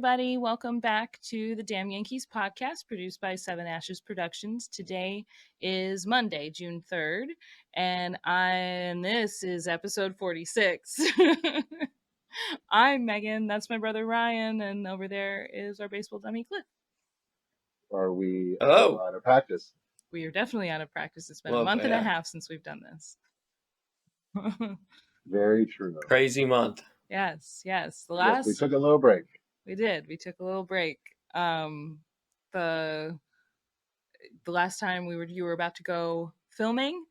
everybody. Welcome back to the Damn Yankees podcast produced by Seven Ashes Productions. Today is Monday, June 3rd, and this is episode 46. I'm Megan. That's my brother Ryan, and over there is our baseball dummy Cliff. Are we Hello. out of practice? We are definitely out of practice. It's been a Well, month and a yeah. half since we've done this. Very true. Crazy month. Yes. The Yes, we last took a little break. we did. We took a little break. The last time you were about to go filming,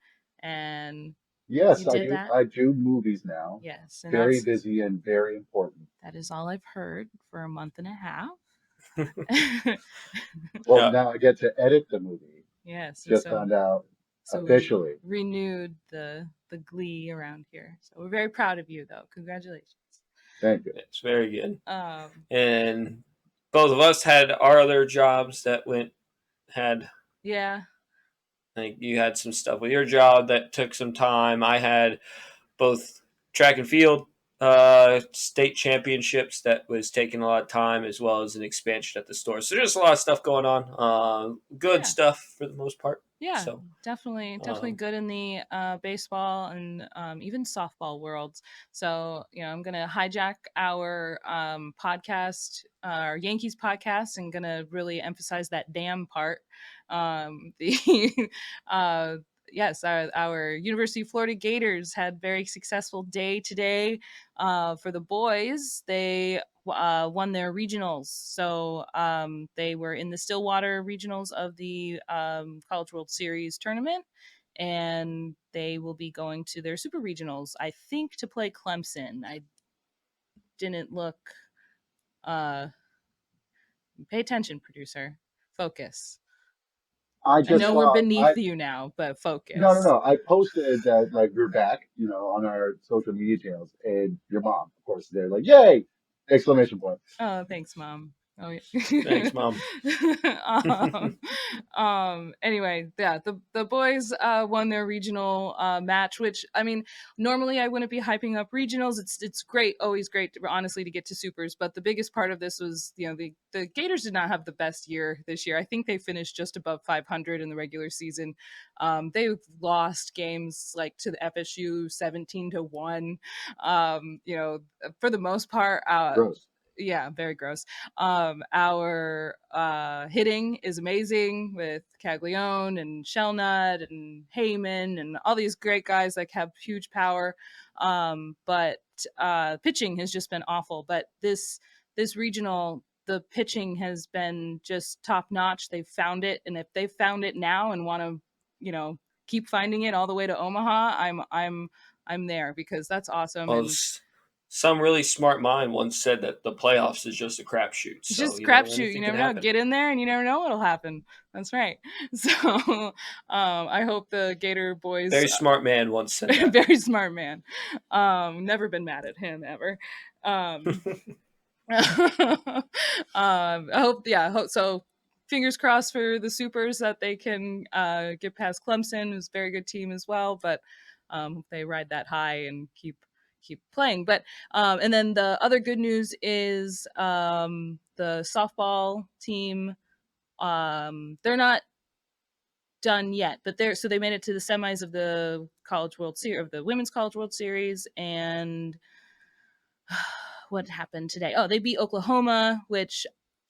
and Yes, you I did do. that. I do movies now. Yes, and Very busy and very important. that is all I've heard for a month and a half. Well, Yeah. now I get to edit the movie. Yes, and Just found out officially. we renewed the glee around here. So we're very proud of you, though. Congratulations. Thank you. It's very good. Um, And both of us had our other jobs that had yeah, like you had some stuff with your job that took some time. I had both track and field state championships that was taking a lot of time, as well as an expansion at the store. So there's a lot of stuff going on. Good Yeah. stuff for the most part. yeah, So definitely um, good in the baseball and even softball worlds. So I'm gonna hijack our podcast, our Yankees podcast, and gonna really emphasize that damn part. The yes, our University of Florida Gators had very successful day today. For the boys, they won their regionals. So they were in the Stillwater regionals of the College World Series tournament, and they will be going to their super regionals, I think, to play Clemson. I didn't look. Pay attention, producer. Focus. I I just know we're saw. beneath you now, but focus. No. I posted that we're back, on our social media channels, and your mom, of course, they're like, "Yay!" Exclamation point. Oh, thanks, Mom. Oh, yeah. Thanks, Mom. Anyway, yeah, the boys won their regional match, which, I mean, normally I wouldn't be hyping up regionals. It's great, always great, honestly, to get to supers. But the biggest part of this was, the Gators did not have the best year this year. I think they finished just above 500 in the regular season. They've lost games like to the FSU 17-1. For the most part, Gross. yeah, very gross. Our hitting is amazing with Caglione and Shellnut and Heyman and all these great guys that have huge power. But pitching has just been awful. But this regional, the pitching has been just top notch. They've found it, and if they've found it now and want to, keep finding it all the way to Omaha, I'm there, because that's awesome. Well, And some really smart mind once said that the playoffs is just a crapshoot. it's So, just crapshoot. You anything never can know. happen. Get in there, and you never know what'll happen. That's right. So, I hope the Gator boys. Very smart man once said that. Very smart man. Never been mad at him ever. I hope. Yeah. Hope so. Fingers crossed for the Supers that they can get past Clemson, who's a very good team as well. But hope they ride that high and keep playing. But and then the other good news is the softball team. They're not done yet, but they made it to the semis of the College World Series, of the Women's College World Series, and what happened today? Oh, they beat Oklahoma, which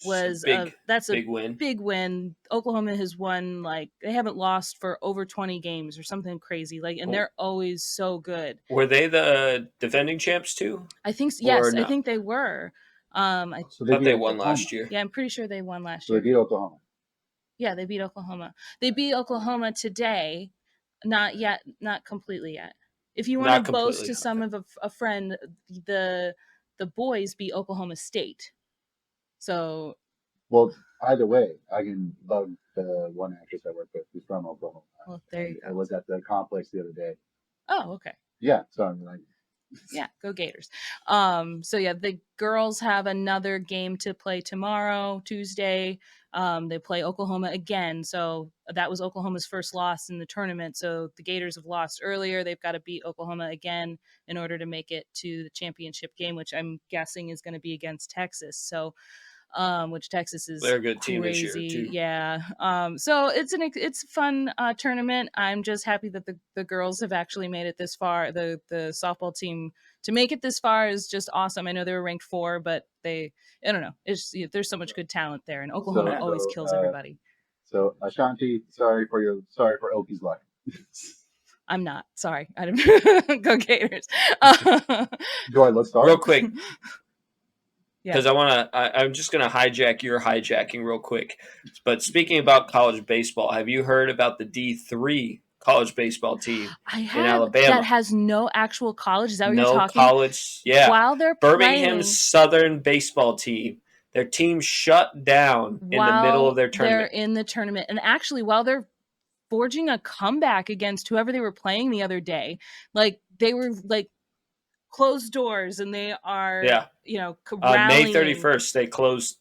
was that's a big win. Big win. Oklahoma has won, like, they haven't lost for over 20 games or something crazy, like, and they're always so good. Were they the defending champs too? I think yes, no? I think they were. I So thought they won Oklahoma. last year. Yeah, I'm pretty sure they won last So year. they beat Oklahoma. Yeah, they beat Oklahoma. They beat Oklahoma today. Not yet, not completely yet. If you want to boast to some of a friend, the boys beat Oklahoma State. So, well, either way, I can bug the one actress I work with who's from Oklahoma. Well, there you go. I was at the complex the other day. Oh, okay. Yeah, so I'm like, yeah, go Gators. So yeah, the girls have another game to play tomorrow, Tuesday. They play Oklahoma again. So that was Oklahoma's first loss in the tournament. So the Gators have lost earlier. They've got to beat Oklahoma again in order to make it to the championship game, which I'm guessing is going to be against Texas. So which Texas is They're a good team this year, crazy. too. Yeah. So it's a fun tournament. I'm just happy that the girls have actually made it this far. The softball team to make it this far is just awesome. I know they were ranked 4, but I don't know. There's so much good talent there, and Oklahoma So, always kills everybody. So Ashanti, sorry for Oki's luck. I'm not sorry. I don't go Gators. Joy, let's start. Real quick, Yeah. because I'm just going to hijack your hijacking real quick. But speaking about college baseball, have you heard about the D3 college baseball team I in have Alabama? that has no actual college. Is that what you're No talking? college. Yeah. While they're Birmingham playing, Southern baseball team. Their team shut down in the middle of their tournament. They're in the tournament, and actually, while they're forging a comeback against whoever they were playing the other day, like they were like closed doors, and they are May rallying. 31st they closed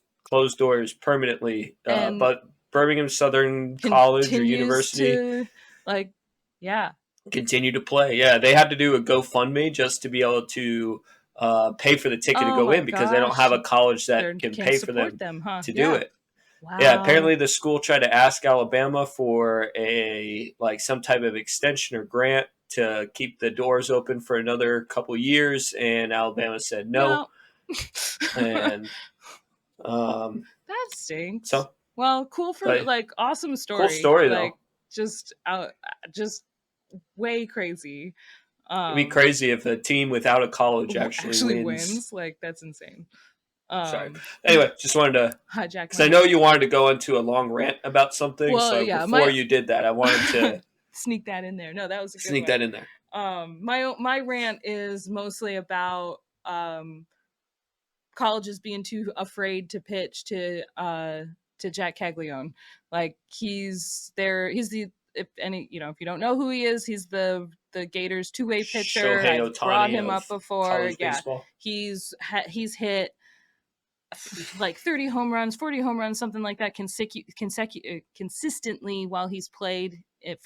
doors permanently, And but Birmingham Southern College or continues University to, continue to play. Yeah, they had to do a GoFundMe just to be able to pay for the ticket to go in because they don't have a college that can pay for them to do it. Wow. Yeah, apparently the school tried to ask Alabama for some type of extension or grant to keep the doors open for another couple years, and Alabama said no. And that stinks. So, well, cool for awesome story. Cool story though. Just way crazy. It'd be crazy if a team without a college actually wins. Like that's insane. Sorry. Anyway, just wanted to hijack because I know you wanted to go into a long rant about something. Well, so yeah, before you did that, I wanted to sneak that in there. No, that was a good sneak one. that in there. My rant is mostly about colleges being too afraid to pitch to Jack Caglione. Like he's the if you don't know who he is, he's the Gators two-way pitcher. Shohei I've brought him up before. Yeah, baseball. He's hit like 30 home runs, 40 home runs, something like that consistently while he's played it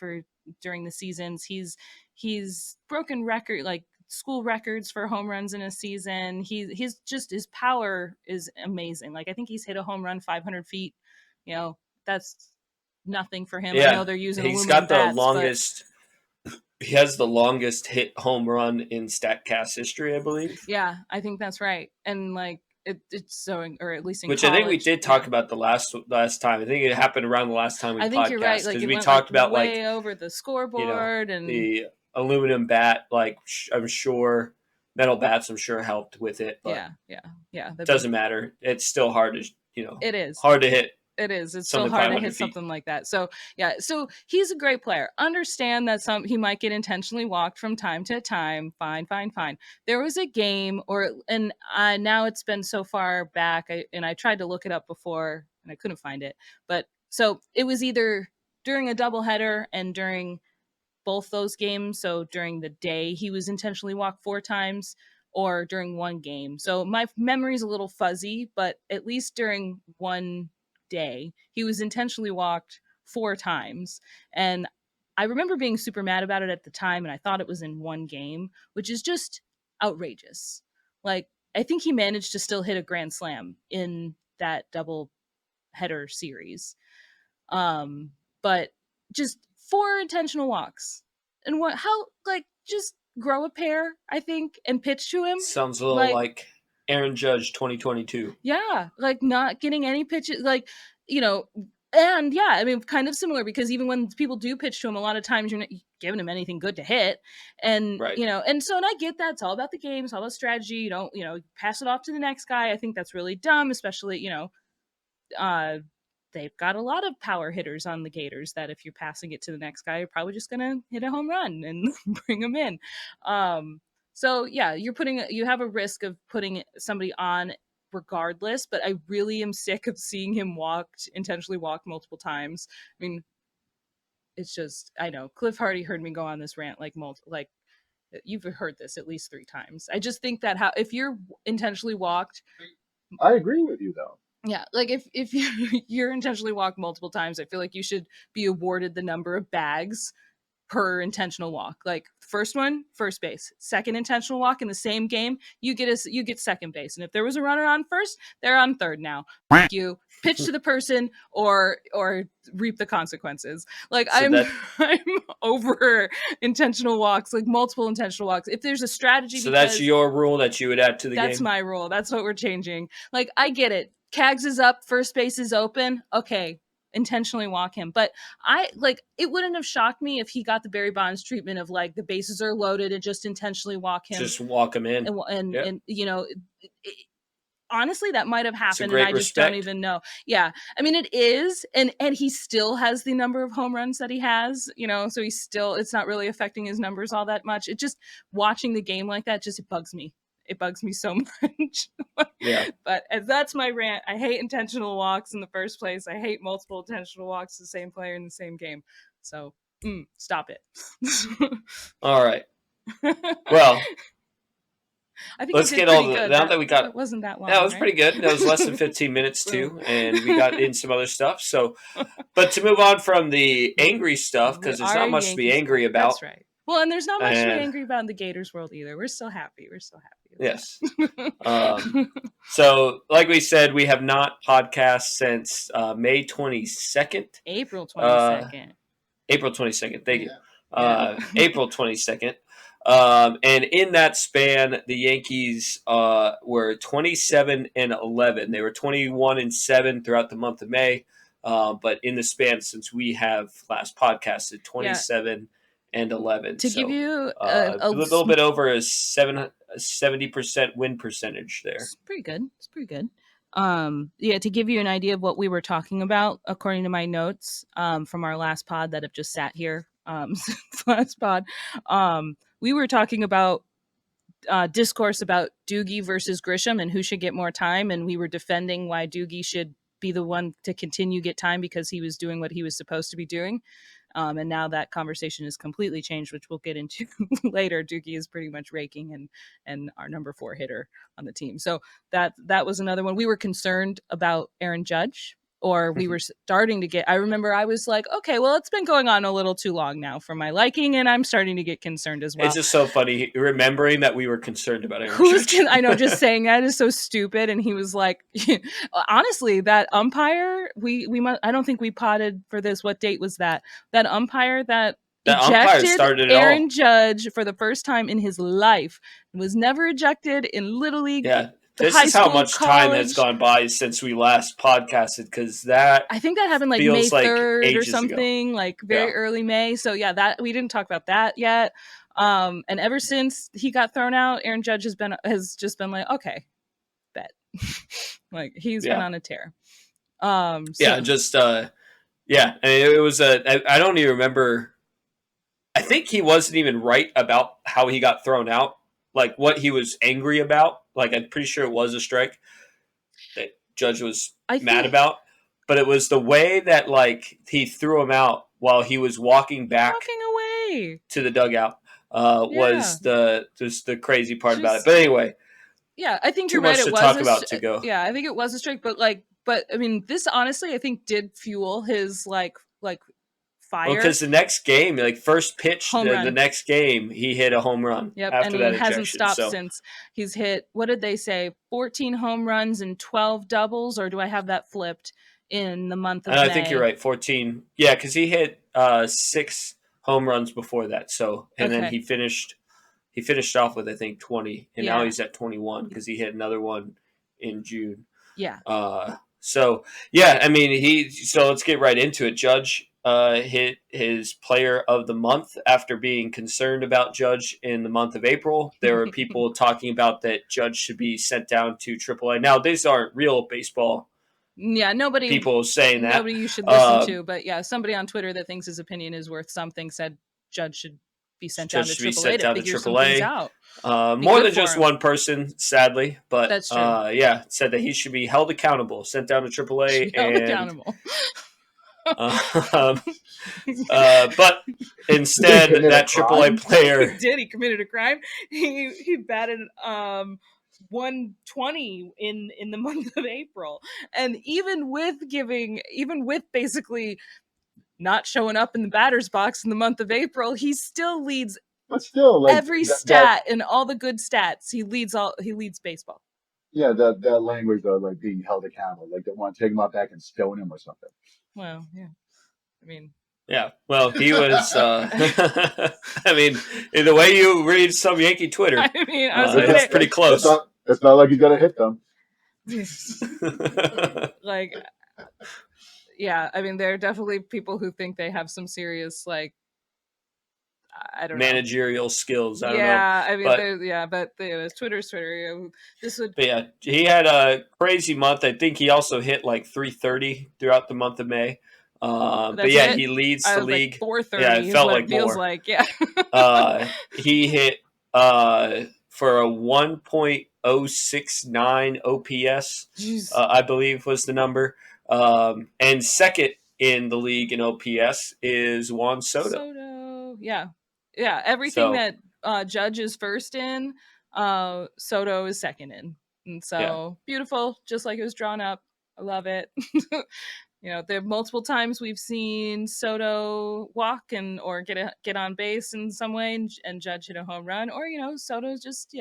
during the seasons. He's broken school records for home runs in a season. He's just, his power is amazing. Like I think he's hit a home run 500 feet. That's nothing for him. Yeah, I know they're using he's aluminum got the bats, longest. He has the longest hit home run in StatCast history, I believe. Yeah, I think that's right. And it's so, or at least in which college, I think we did talk about the last time. I think it happened around the last time we podcast. I think you're right. Because we talked about way over the scoreboard and the aluminum bat. I'm sure metal bats. I'm sure helped with it. But yeah. It doesn't matter. It's still hard to It is hard to hit. It is. It's so hard to hit something like that. So yeah. So he's a great player. Understand that he might get intentionally walked from time to time. Fine. There was a game, and now it's been so far back. I tried to look it up before and I couldn't find it. But so it was either during a doubleheader and during both those games. So during the day, he was intentionally walked 4 times, or during one game. So my memory's a little fuzzy, but at least during one day he was intentionally walked 4 times, and I remember being super mad about it at the time, and I thought it was in one game, which is just outrageous. Like I think he managed to still hit a grand slam in that double header series, but just 4 intentional walks. And just grow a pair, I think, and pitch to him. Sounds a little like Aaron Judge 2022. Yeah, not getting any pitches, and yeah, I mean, kind of similar, because even when people do pitch to him, a lot of times you're not giving him anything good to hit, and right. And I get that it's all about the game, it's all about strategy. You don't pass it off to the next guy. I think that's really dumb, especially they've got a lot of power hitters on the Gators that if you're passing it to the next guy, you're probably just gonna hit a home run and bring them in. So yeah, you have a risk of putting somebody on regardless, but I really am sick of seeing him intentionally walked multiple times. I mean, it's just, I know Cliff Hardy heard me go on this rant you've heard this at least 3 times. I just think that if you're intentionally walked, I agree with you though. Yeah, if you're intentionally walked multiple times, I feel like you should be awarded the number of bags per intentional walk. Like first one, first base. Second intentional walk in the same game, you get second base. And if there was a runner on first, they're on third now. You pitch to the person or reap the consequences. Like So I'm that- I'm over intentional walks, like multiple intentional walks. If there's a strategy, So because that's your rule that you would add to the that's game? my rule. That's what we're changing. Like I get it. Cags is up, first base is open. Okay, intentionally walk him. But I like it wouldn't have shocked me if he got the Barry Bonds treatment of like the bases are loaded and just intentionally walk him. Just walk him in. And you know, honestly, that might have It's a happened, and great I just don't respect. even know. Yeah, I mean, it is, and he still has the number of home runs that he has. You know, so he's still. It's not really affecting his numbers all that much. It just watching the game like that just it bugs me. It bugs me so much. Yeah. But that's my rant. I hate intentional walks in the first place. I hate multiple intentional walks to the same player in the same game. So stop it. All right. Well, I think let's I did get all pretty the good. now that we got. It wasn't that long. Yeah, it was right? pretty good. That was less than 15 minutes too, and we got in some other stuff. So, but to move on from the angry stuff, because there's not much to be angry about. That's right. Well, and there's not much to be And- angry about in the Gators world either. We're still happy. We're still happy. with Yes. that. So, like we said, we have not podcast since May 22nd. April 22nd. April 22nd. Thank you. Yeah. April 22nd. And in that span, the Yankees were 27-11. They were 21-7 throughout the month of May. But in the span since we have last podcasted, 27-11. To give you a little bit over a 70% win percentage there. It's pretty good. It's pretty good. Yeah, to give you an idea of what we were talking about, according to my notes from our last pod that have just sat here since last pod, we were talking about discourse about Doogie versus Grisham and who should get more time, and we were defending why Doogie should be the one to continue get time because he was doing what he was supposed to be doing. And now that conversation is completely changed, which we'll get into later. Doogie is pretty much raking and our number 4 hitter on the team. So that was another one. We were concerned about Aaron Judge, or we were starting to get. I remember I was like, okay, well, it's been going on a little too long now for my liking, and I'm starting to get concerned as well. It's just so funny remembering that we were concerned about Aaron Who's Judge. I know, just saying that is so stupid. And he was like, honestly, that umpire, we I don't think we potted for this. What date was that? That umpire that umpire started it Aaron all. Judge for the first time in his life, was never ejected in Little League. Yeah. This high is how school, much time has college. gone by since we last podcasted, because that I think that happened like feels May like 3rd or ages ago. something, like very Yeah. early May. So yeah, that we didn't talk about that yet. And ever since he got thrown out, Aaron Judge has just been like, okay, bet. Like he's been on a tear. And it was I don't even remember. I think he wasn't even right about how he got thrown out, like what he was angry about. Like I'm pretty sure it was a strike that Judge was mad about, but it was the way that like he threw him out while he was walking away to the dugout. Was the crazy part about it. But anyway, yeah, I think too you're much right. to It was talk about to go. Yeah, I think it was a strike, but I mean, this honestly, I think did fuel his like fire. Well, because the next game, like first pitch, Home run. the next game, he hit a home run. Yep, after and that he hasn't ejection, stopped since. He's hit, what did they say, 14 home runs and 12 doubles, or do I have that flipped in the month of May? I think you're right, 14. Yeah, because he hit 6 home runs before that. So, and then he finished off with I think 20, and now he's at 21 because he hit another one in June. Yeah. So yeah, I mean so let's get right into it. Judge hit his player of the month after being concerned about Judge in the month of April. There were people talking about that Judge should be sent down to AAA. Now these aren't real baseball. Yeah, people saying that. Nobody you should listen to, but yeah, somebody on Twitter that thinks his opinion is worth something said Judge should be sent down to AAA to figure some things out. More than just one person, sadly, but that's true. Said that he should be held accountable, sent down to AAA, held accountable. But instead, that AAA player he committed a crime. He batted 120 in the month of April, and even with basically not showing up in the batter's box in the month of April, he still leads But still, like every that, stat and all the good stats. He leads baseball. yeah, that language of like being held accountable, like they want to take him out back and stone him or something. Well, yeah. I mean, Yeah, well, he was. I mean, in the way you read some Yankee Twitter, I was gonna it's say, pretty close. It's not like he's gonna hit them. like, yeah, I mean, there are definitely people who think they have some serious, like, I don't know. Managerial skills. I don't know. Yeah, I mean, But but Twitter's Twitter. This would. But yeah, he had a crazy month. I think he also hit like 330 throughout the month of May. But That's yeah, it? he leads I the was league. like 430 Yeah, it is felt what like it feels more. like. Yeah. He hit for a 1.069 OPS, Jeez. I believe was the number. And second in the league in OPS is Juan Soto. Yeah. Everything So that Judge is first in, Soto is second in, and so yeah, beautiful, just like it was drawn up. I love it. There are multiple times we've seen Soto walk or get on base in some way, and Judge hit a home run, or Soto's just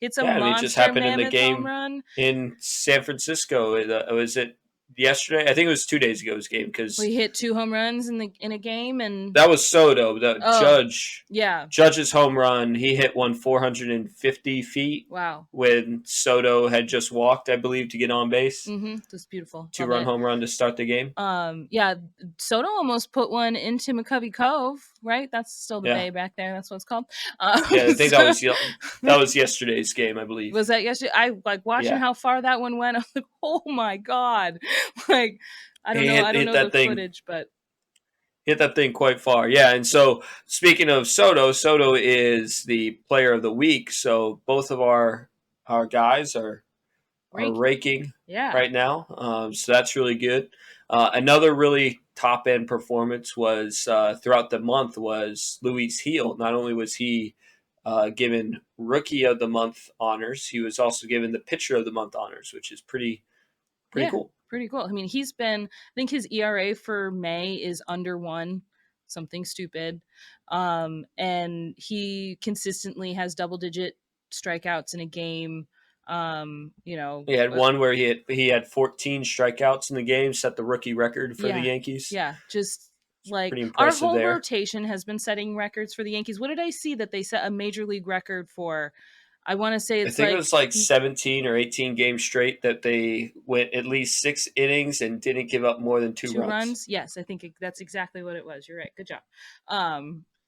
hits a yeah. I mean, it just monster happened in the mammoth home game run. in San Francisco. Was it yesterday? I think it was 2 days ago. His game because We hit 2 home runs in a game, and that was Soto. The Judge. Yeah. Judge's home run. He hit one 450 feet. Wow. When Soto had just walked, I believe, to get on base. Mm-hmm. That's beautiful. 2-run home run to start the game. Yeah, Soto almost put one into McCovey Cove, right? That's still the bay back there. That's what it's called. Yeah, I think that was yesterday's game, I believe. Was that yesterday? I like watching how far that one went. I was like, oh my god! Like, I don't know the footage, but hit that thing quite far. Yeah, and so speaking of Soto is the player of the week. So both of our guys are raking right now. So that's really good. Another really top end performance was throughout the month was Luis Gil. Not only was he given Rookie of the Month honors, he was also given the Pitcher of the Month honors, which is pretty cool. Pretty cool. I mean, I think his ERA for May is under 1, something stupid. And he consistently has double-digit strikeouts in a game. He had one where he had 14 strikeouts in the game, set the rookie record for the Yankees. Yeah, just like our whole rotation has been setting records for the Yankees. What did I see that they set a major league record for? I want to say it was like 17 or 18 games straight that they went at least 6 innings and didn't give up more than 2 runs. Yes, I think that's exactly what it was. You're right. Good job.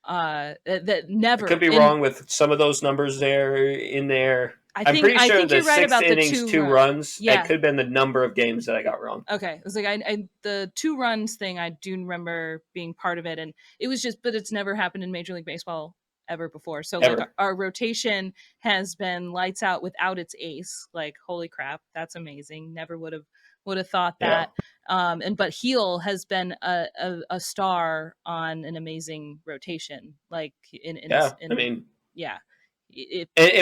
That never. I could be wrong with some of those numbers in there. I'm pretty sure the 6 innings, 2 runs. Yeah. It could have been the number of games that I got wrong. Okay. It was like the 2 runs thing, I do remember being part of it. And it was but it's never happened in Major League Baseball ever before. So like our rotation has been lights out without its ace. Like, holy crap, that's amazing. Never would have thought that. But Gil has been a star on an amazing rotation. Like and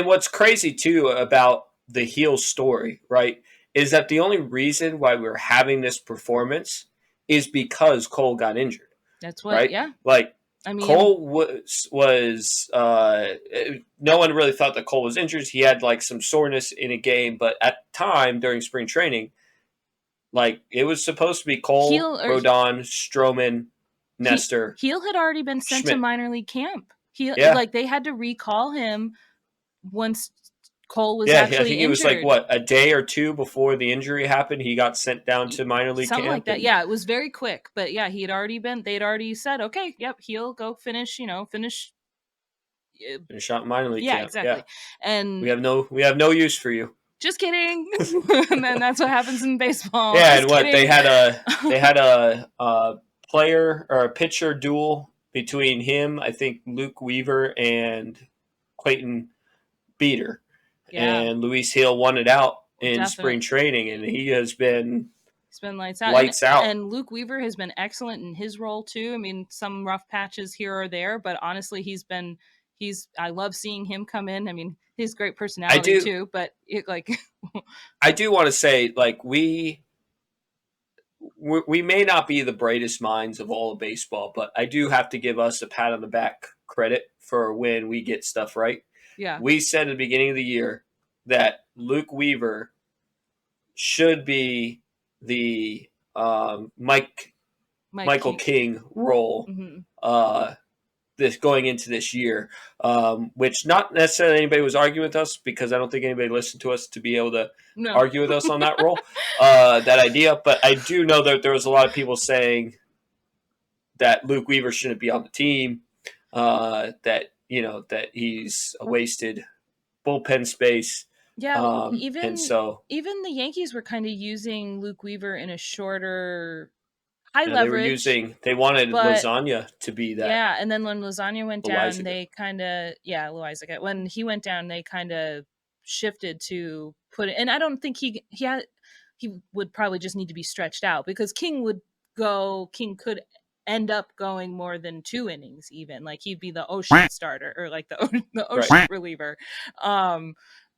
what's crazy too about the Gil story, right, is that the only reason why we're having this performance is because Cole got injured. That's what, right? Like, I mean, Cole was no one really thought that Cole was injured. He had like some soreness in a game, but at the time during spring training, like it was supposed to be Cole, Rodon, Stroman, Nestor. Gil had already been sent to minor league camp. Like they had to recall him once Cole was actually injured. I think it was like a day or 2 before the injury happened. He got sent down to minor league something camp. Like that. Yeah, it was very quick, but yeah, they'd already said, okay, yep, Gil, go finish out minor league camp. Exactly. Yeah. And we have no use for you. Just kidding. And then that's what happens in baseball. Yeah, and they had a player or a pitcher duel between him, I think Luke Weaver and Clayton Beeter. Yeah. And Luis Gil won it out in spring training, and he has been lights out. And Luke Weaver has been excellent in his role too. I mean, some rough patches here or there, but honestly, I love seeing him come in. I mean, he's great personality too, but I do want to say, like, we we may not be the brightest minds of all of baseball, but I do have to give us a pat on the back credit for when we get stuff right. Yeah. We said at the beginning of the year that Luke Weaver should be the Michael King role this going into this year, which not necessarily anybody was arguing with us, because I don't think anybody listened to us to be able to argue with us on that role, that idea. But I do know that there was a lot of people saying that Luke Weaver shouldn't be on the team, that he's a wasted bullpen space. Yeah, and so even the Yankees were kind of using Luke Weaver in a shorter high they leverage. They wanted Lasagna to be that. Yeah, and then when Lasagna went down, they kind of Loaisiga. When he went down, they kind of shifted to put it. And I don't think he would probably just need to be stretched out, because King could end up going more than 2 innings, even. Like, he'd be the Oshie starter, or like the Oshie reliever.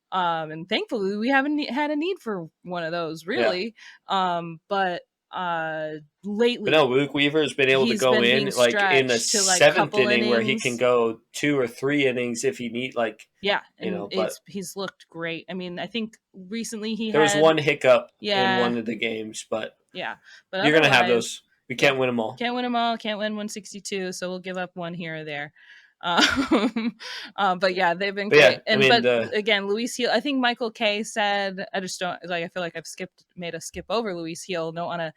And thankfully we haven't had a need for one of those, really. But lately, but no, Luke Weaver has been able to go in like in the 7th inning innings, where he can go 2 or 3 innings if he need, like, he's looked great. I mean, I think recently there was one hiccup in one of the games, but but you're gonna have those. We can't win them all. Can't win 162, so we'll give up one here or there. But yeah, they've been great. Again, Luis Gil, I think Michael Kay said, I just don't like, I feel like I've made a skip over Luis Gil. Don't want to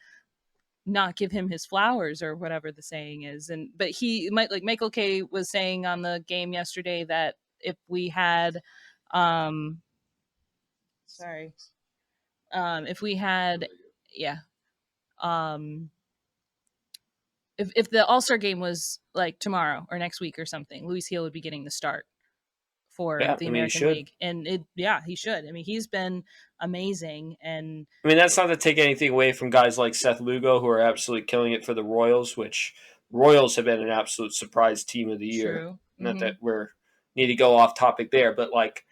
not give him his flowers, or whatever the saying is. But Michael Kay was saying on the game yesterday that if we had if the All-Star game was like tomorrow or next week or something, Luis Gil would be getting the start for the American League. And he should. I mean, he's been amazing. And I mean, that's not to take anything away from guys like Seth Lugo, who are absolutely killing it for the Royals, which Royals have been an absolute surprise team of the year. True. Not that need to go off topic there, but like,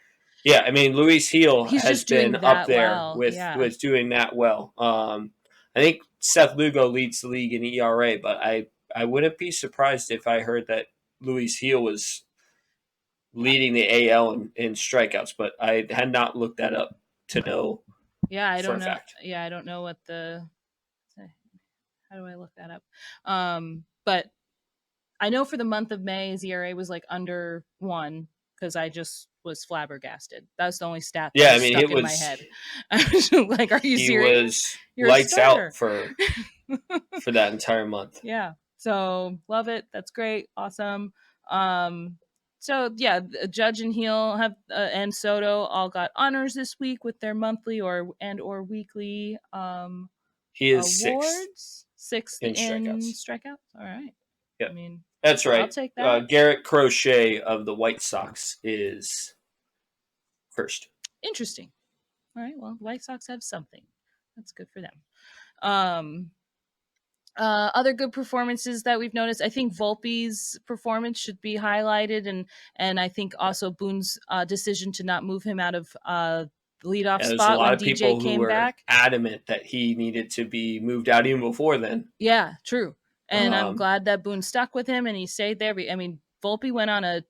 yeah, I mean, Luis Gil has been up there with doing that well. I think Seth Lugo leads the league in ERA, but I wouldn't be surprised if I heard that Luis Gil was leading the AL in strikeouts, but I had not looked that up to know. Yeah, I don't know. Yeah, I don't know what how do I look that up? But I know for the month of May, his ERA was like under 1, because I just was flabbergasted. That's the only stat that was stuck in my head. I was like, are you serious? He was lights out for that entire month. Yeah. So love it. That's great. Awesome. So yeah, Judge and Heel and Soto all got honors this week with their monthly or weekly he is awards. Sixth in strikeouts. All right. Yeah. I mean, that's right. I'll take that. Garrett Crochet of the White Sox is first. Interesting. All right. Well, White Sox have something. That's good for them. Other good performances that we've noticed, I think Volpe's performance should be highlighted, and I think also Boone's decision to not move him out of the leadoff spot when DJ came back. Adamant that he needed to be moved out even before then. Yeah, true. And I'm glad that Boone stuck with him and he stayed there. I mean, Volpe went on a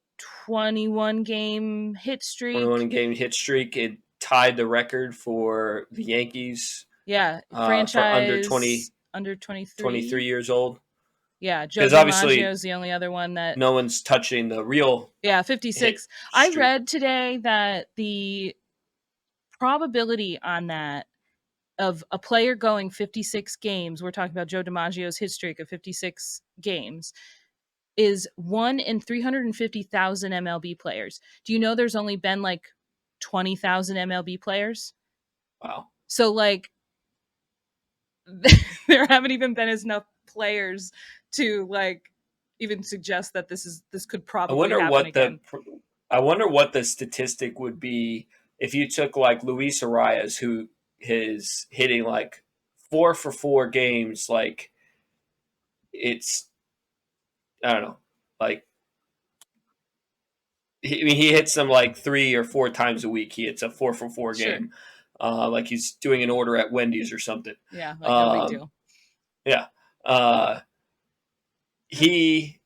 21-game hit streak. It tied the record for the Yankees. Yeah, franchise under 23 years old. Yeah, Joe DiMaggio is the only other one that no one's touching the real. Yeah, 56. I read today that the probability on that of a player going 56 games, we're talking about Joe DiMaggio's hit streak of 56 games, is 1 in 350,000 MLB players. Do you know there's only been like 20,000 MLB players? Wow. So like there haven't even been enough players to like even suggest that this could probably happen again. I wonder what the statistic would be if you took like Luis Arias, who is hitting like 4 for 4 games, like it's, I don't know, like he hits them like 3 or 4 times a week. He hits a 4 for 4 game, like he's doing an order at Wendy's or something. Yeah, like no big deal. Yeah. He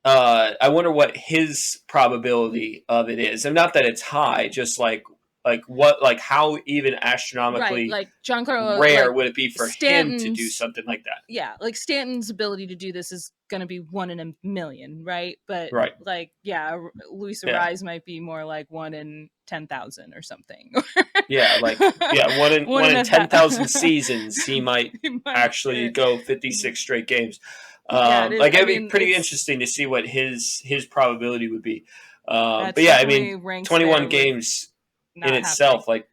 I wonder what his probability of it is. And not that it's high, just how even Right, astronomically like Giancarlo, rare like would it be for him to do Stanton's. something like that? Yeah, like Stanton's ability to do this is going to be 1 in a million, right? But Right. like, yeah, Luis Yeah. Arise might be more like 1 in 10,000 or something. Yeah, one One in in a 10,000 seasons he might he might get actually it. go 56 straight games. Yeah, it is. I It'd be mean, pretty interesting to see what his probability would be. But that's yeah, I definitely mean, ranks 21 there with games in not happening. itself, like,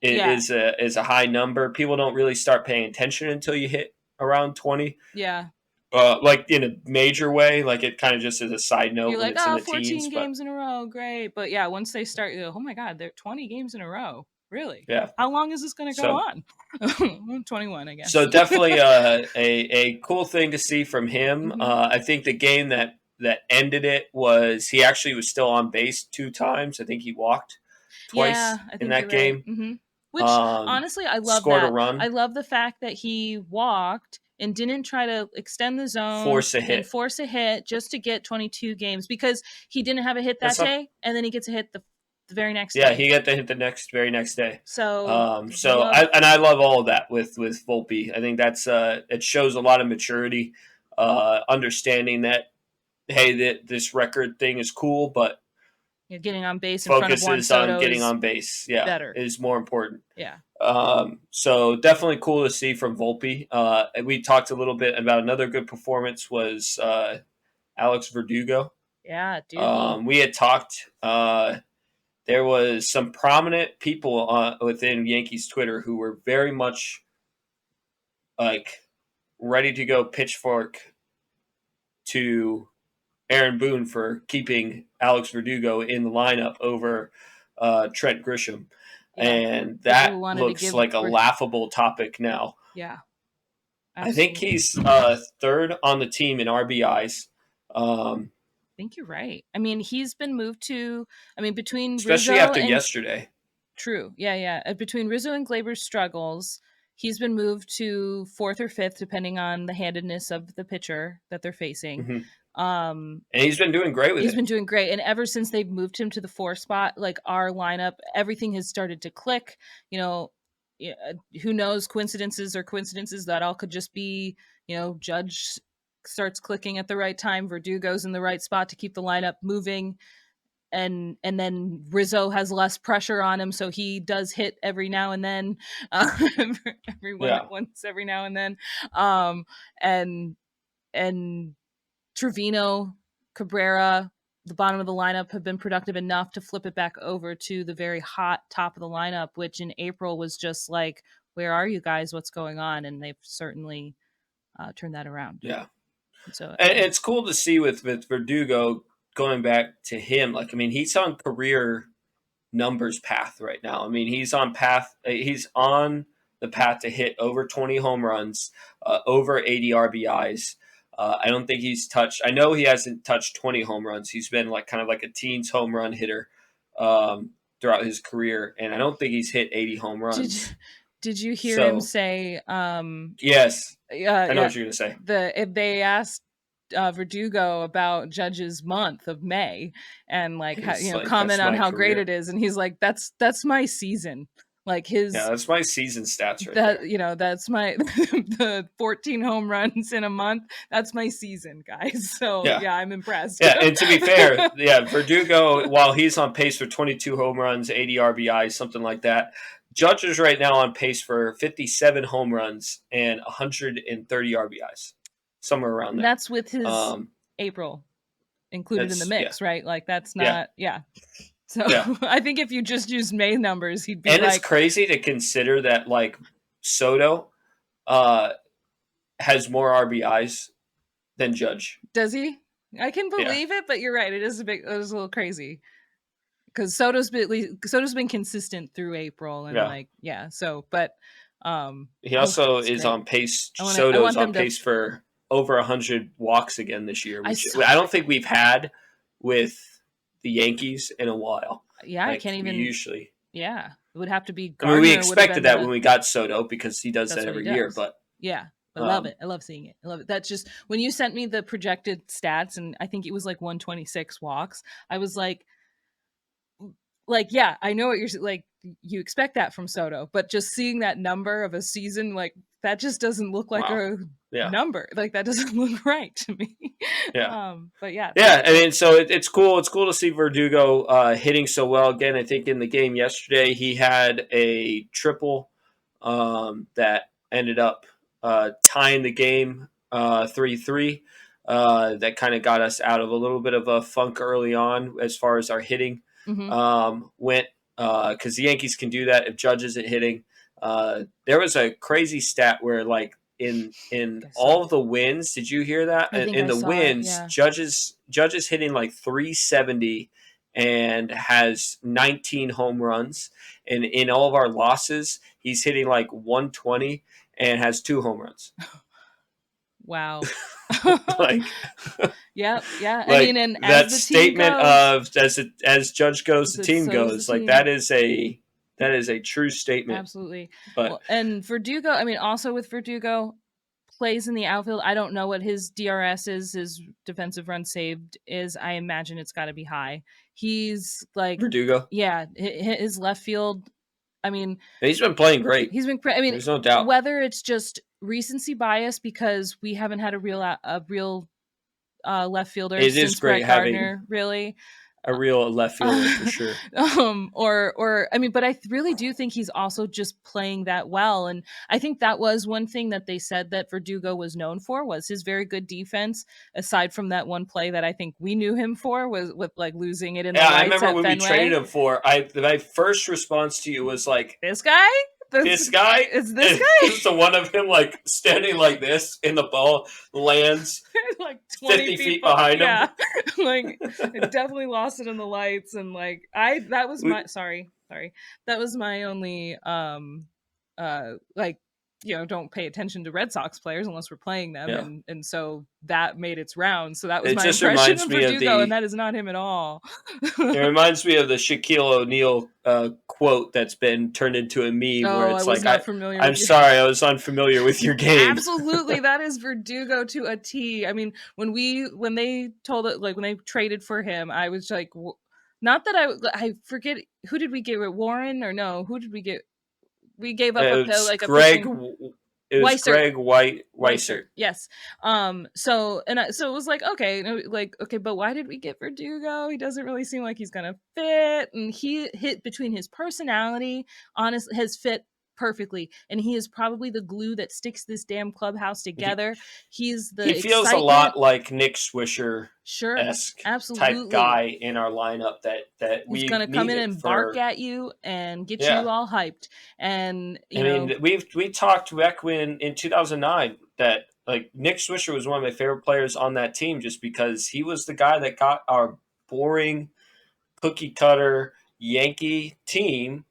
Yeah, is a high number. People don't really start paying attention until you hit around 20. yeah. Like in a major way, like it kind of just as a side note You're when like, it's in oh, the teens. 14 But games in a row, great. But yeah, once they start, you go, oh my God, they're 20 games in a row. Really? yeah, How long is this going to go so on? 21, I guess. so definitely a cool thing to see from him. Mhm. I think the game that ended it was he actually was still on base 2 times. I think he walked Yeah, twice I in think you're that right. game. Which honestly, I love Scored a that. I run, love the fact that he walked and didn't try to extend the zone force a and hit. force a hit just to get 22 games because he didn't have a hit that That's not. day and then he gets a hit the very next Yeah, day. he got the hit the very next day. So So love. I love all of that with Volpe. I think that's it shows a lot of maturity, understanding that hey, this record thing is cool, but Getting on base in front of Juan focuses on Soto getting is on base. Yeah, better. is more important. Yeah. So definitely cool to see from Volpe. We talked a little bit about another good performance was Alex Verdugo. Yeah, Doogie. We had talked. There was some prominent people within Yankees Twitter who were very much like ready to go pitchfork to Aaron Boone for keeping Alex Verdugo in the lineup over Trent Grisham. Yeah. And People who that wanted to looks give like a laughable topic now. Yeah. I think Absolutely. he's third on the team in RBIs. I think you're right. I mean, he's been moved to. I mean, between Especially Rizzo after and yesterday. True, yeah. Between Rizzo and Glaber's struggles, he's been moved to fourth or fifth, depending on the handedness of the pitcher that they're facing. Mm-hmm. Um, And he's been doing great with he's it. been doing great, and ever since they've moved him to the 4 spot, like our lineup, everything has started to click. You know, who knows? Coincidences or coincidences that all could just be. Judge starts clicking at the right time. Verdugo's in the right spot to keep the lineup moving. And then Rizzo has less pressure on him, so he does hit every now and then, every now and then, and Trevino, Cabrera, the bottom of the lineup have been productive enough to flip it back over to the very hot top of the lineup, which in April was just like, where are you guys? What's going on? And they've certainly turned that around. Yeah. So And it's cool to see with Verdugo going back to him. Like, I mean, he's on career numbers path right now. I mean, he's on the path to hit over 20 home runs, over 80 RBIs. I don't think he's touched. I know he hasn't touched 20 home runs. He's been kind of like a teens home run hitter throughout his career, and I don't think he's hit 80 home runs. Did you hear him say? Yes, I know what you're gonna say. If they asked Verdugo about Judge's month of May and comment on how great it is, and he's like, "That's my season." Like that's my season stats right there. That's my the 14 home runs in a month. That's my season, guys. So yeah I'm impressed. Yeah, and to be fair, Verdugo, while he's on pace for 22 home runs, 80 RBIs, something like that, Judge is right now on pace for 57 home runs and 130 RBIs, somewhere around there. That's with his April included in the mix, right? Like that's not So I think if you just use May numbers, he'd be. And it's crazy to consider that Soto has more RBIs than Judge. Does he? I can believe it, but you're right. It is a little crazy because Soto's been consistent through April and he also is on pace. Soto's on pace for over 100 walks again this year, which I don't think we've had with the Yankees in a while. Yeah, I can't even usually. Yeah, it would have to be. Gardner. I mean, we expected that when we got Soto because he does that every year. But yeah, I love it. I love seeing it. I love it. That's just when you sent me the projected stats, and I think it was like 126 walks. I was like, yeah, I know what you're like. You expect that from Soto, but just seeing that number of a season, like that just doesn't look like Wow. a Yeah. number. Like that doesn't look right to me. Yeah. But yeah. Yeah, I mean, so it's cool. It's cool to see Verdugo hitting so well. Again, I think in the game yesterday he had a triple that ended up tying the game 3-3. That kind of got us out of a little bit of a funk early on as far as our hitting went, because the Yankees can do that if Judge isn't hitting. There was a crazy stat where like in all of the wins, did you hear that? I think In I the saw it, wins, yeah. Judge is hitting like 370 and has 19 home runs. And in all of our losses, he's hitting like 120 and has 2 home runs. Wow. Like, yeah. I like mean, and that as the statement team goes, of as Judge goes, the team so goes. the Like team. that is a true statement. Absolutely. But well, and Verdugo, I mean, also with Verdugo, plays in the outfield. I don't know what his DRS is, his defensive run saved is. I imagine it's got to be high. He's like Verdugo, yeah, his left field. I mean, he's been playing great. he's been. I mean, there's no doubt. Whether it's just recency bias because we haven't had a real left fielder It since is great Brett Gardner, really. A real left fielder for sure. Or I mean, but I really do think he's also just playing that well, and I think that was one thing that they said that Verdugo was known for was his very good defense. Aside from that one play that I think we knew him for was with like losing it in the lights I remember at when Fenway. we traded him for. My first response to you was like, "This guy." This guy is this guy. It's the one of him like standing like this, and the ball lands like 20 50 feet behind him. Yeah, like it definitely lost it in the lights, and like that was my sorry, that was my only like don't pay attention to Red Sox players unless we're playing them, and so that made its rounds. So that was my impression of Verdugo, and that is not him at all. It reminds me of the Shaquille O'Neal quote that's been turned into a meme where it's I'm sorry, I was unfamiliar with your game. Absolutely, that is Verdugo to a T. I mean, when they told it, like when they traded for him, I was like, not that I forget who did we give it, Warren or no? Who did we get? We gave up Greg. It was Greg Weissert. Yes. So it was like okay, but why did we get Verdugo? He doesn't really seem like he's gonna fit, and he hit between his personality, has fit perfectly, and he is probably the glue that sticks this damn clubhouse together. He feels a lot like Nick Swisher. Esque type guy in our lineup that he's gonna come in and bark at you and get you all hyped. And I mean, we talked back in 2009 that like Nick Swisher was one of my favorite players on that team just because he was the guy that got our boring cookie cutter Yankee team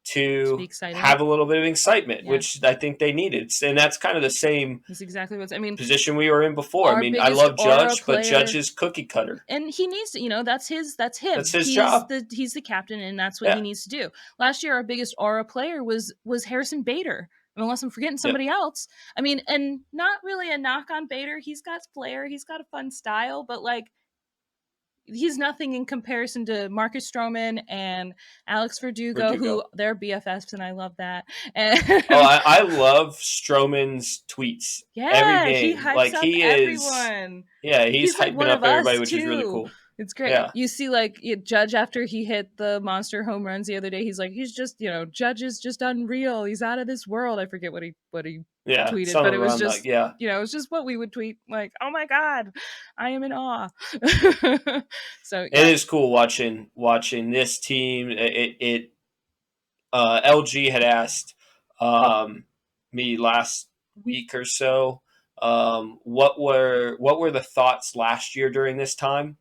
to have a little bit of excitement, which I think they needed. And that's kind of the same position we were in before. I mean, I love Judge, but Judge is cookie cutter. And he needs to, that's him. That's his job. He's the captain, and that's what he needs to do. Last year, our biggest aura player was Harrison Bader. Unless I'm forgetting somebody else. I mean, and not really a knock on Bader. He's got flair. He's got a fun style, but like, he's nothing in comparison to Marcus Stroman and Alex Verdugo, who they're BFFs, and I love that. I love Stroman's tweets. Yeah, every game. He hypes up everyone. Yeah, he's hyping like up everybody, which is really cool. It's great. Yeah. You see, like Judge after he hit the monster home runs the other day. He's like, he's just, Judge is just unreal. He's out of this world. I forget what he tweeted, but it was just, it was just what we would tweet. Like, oh my god, I am in awe. So it is cool watching this team. LG had asked me last week or so, what were the thoughts last year during this time.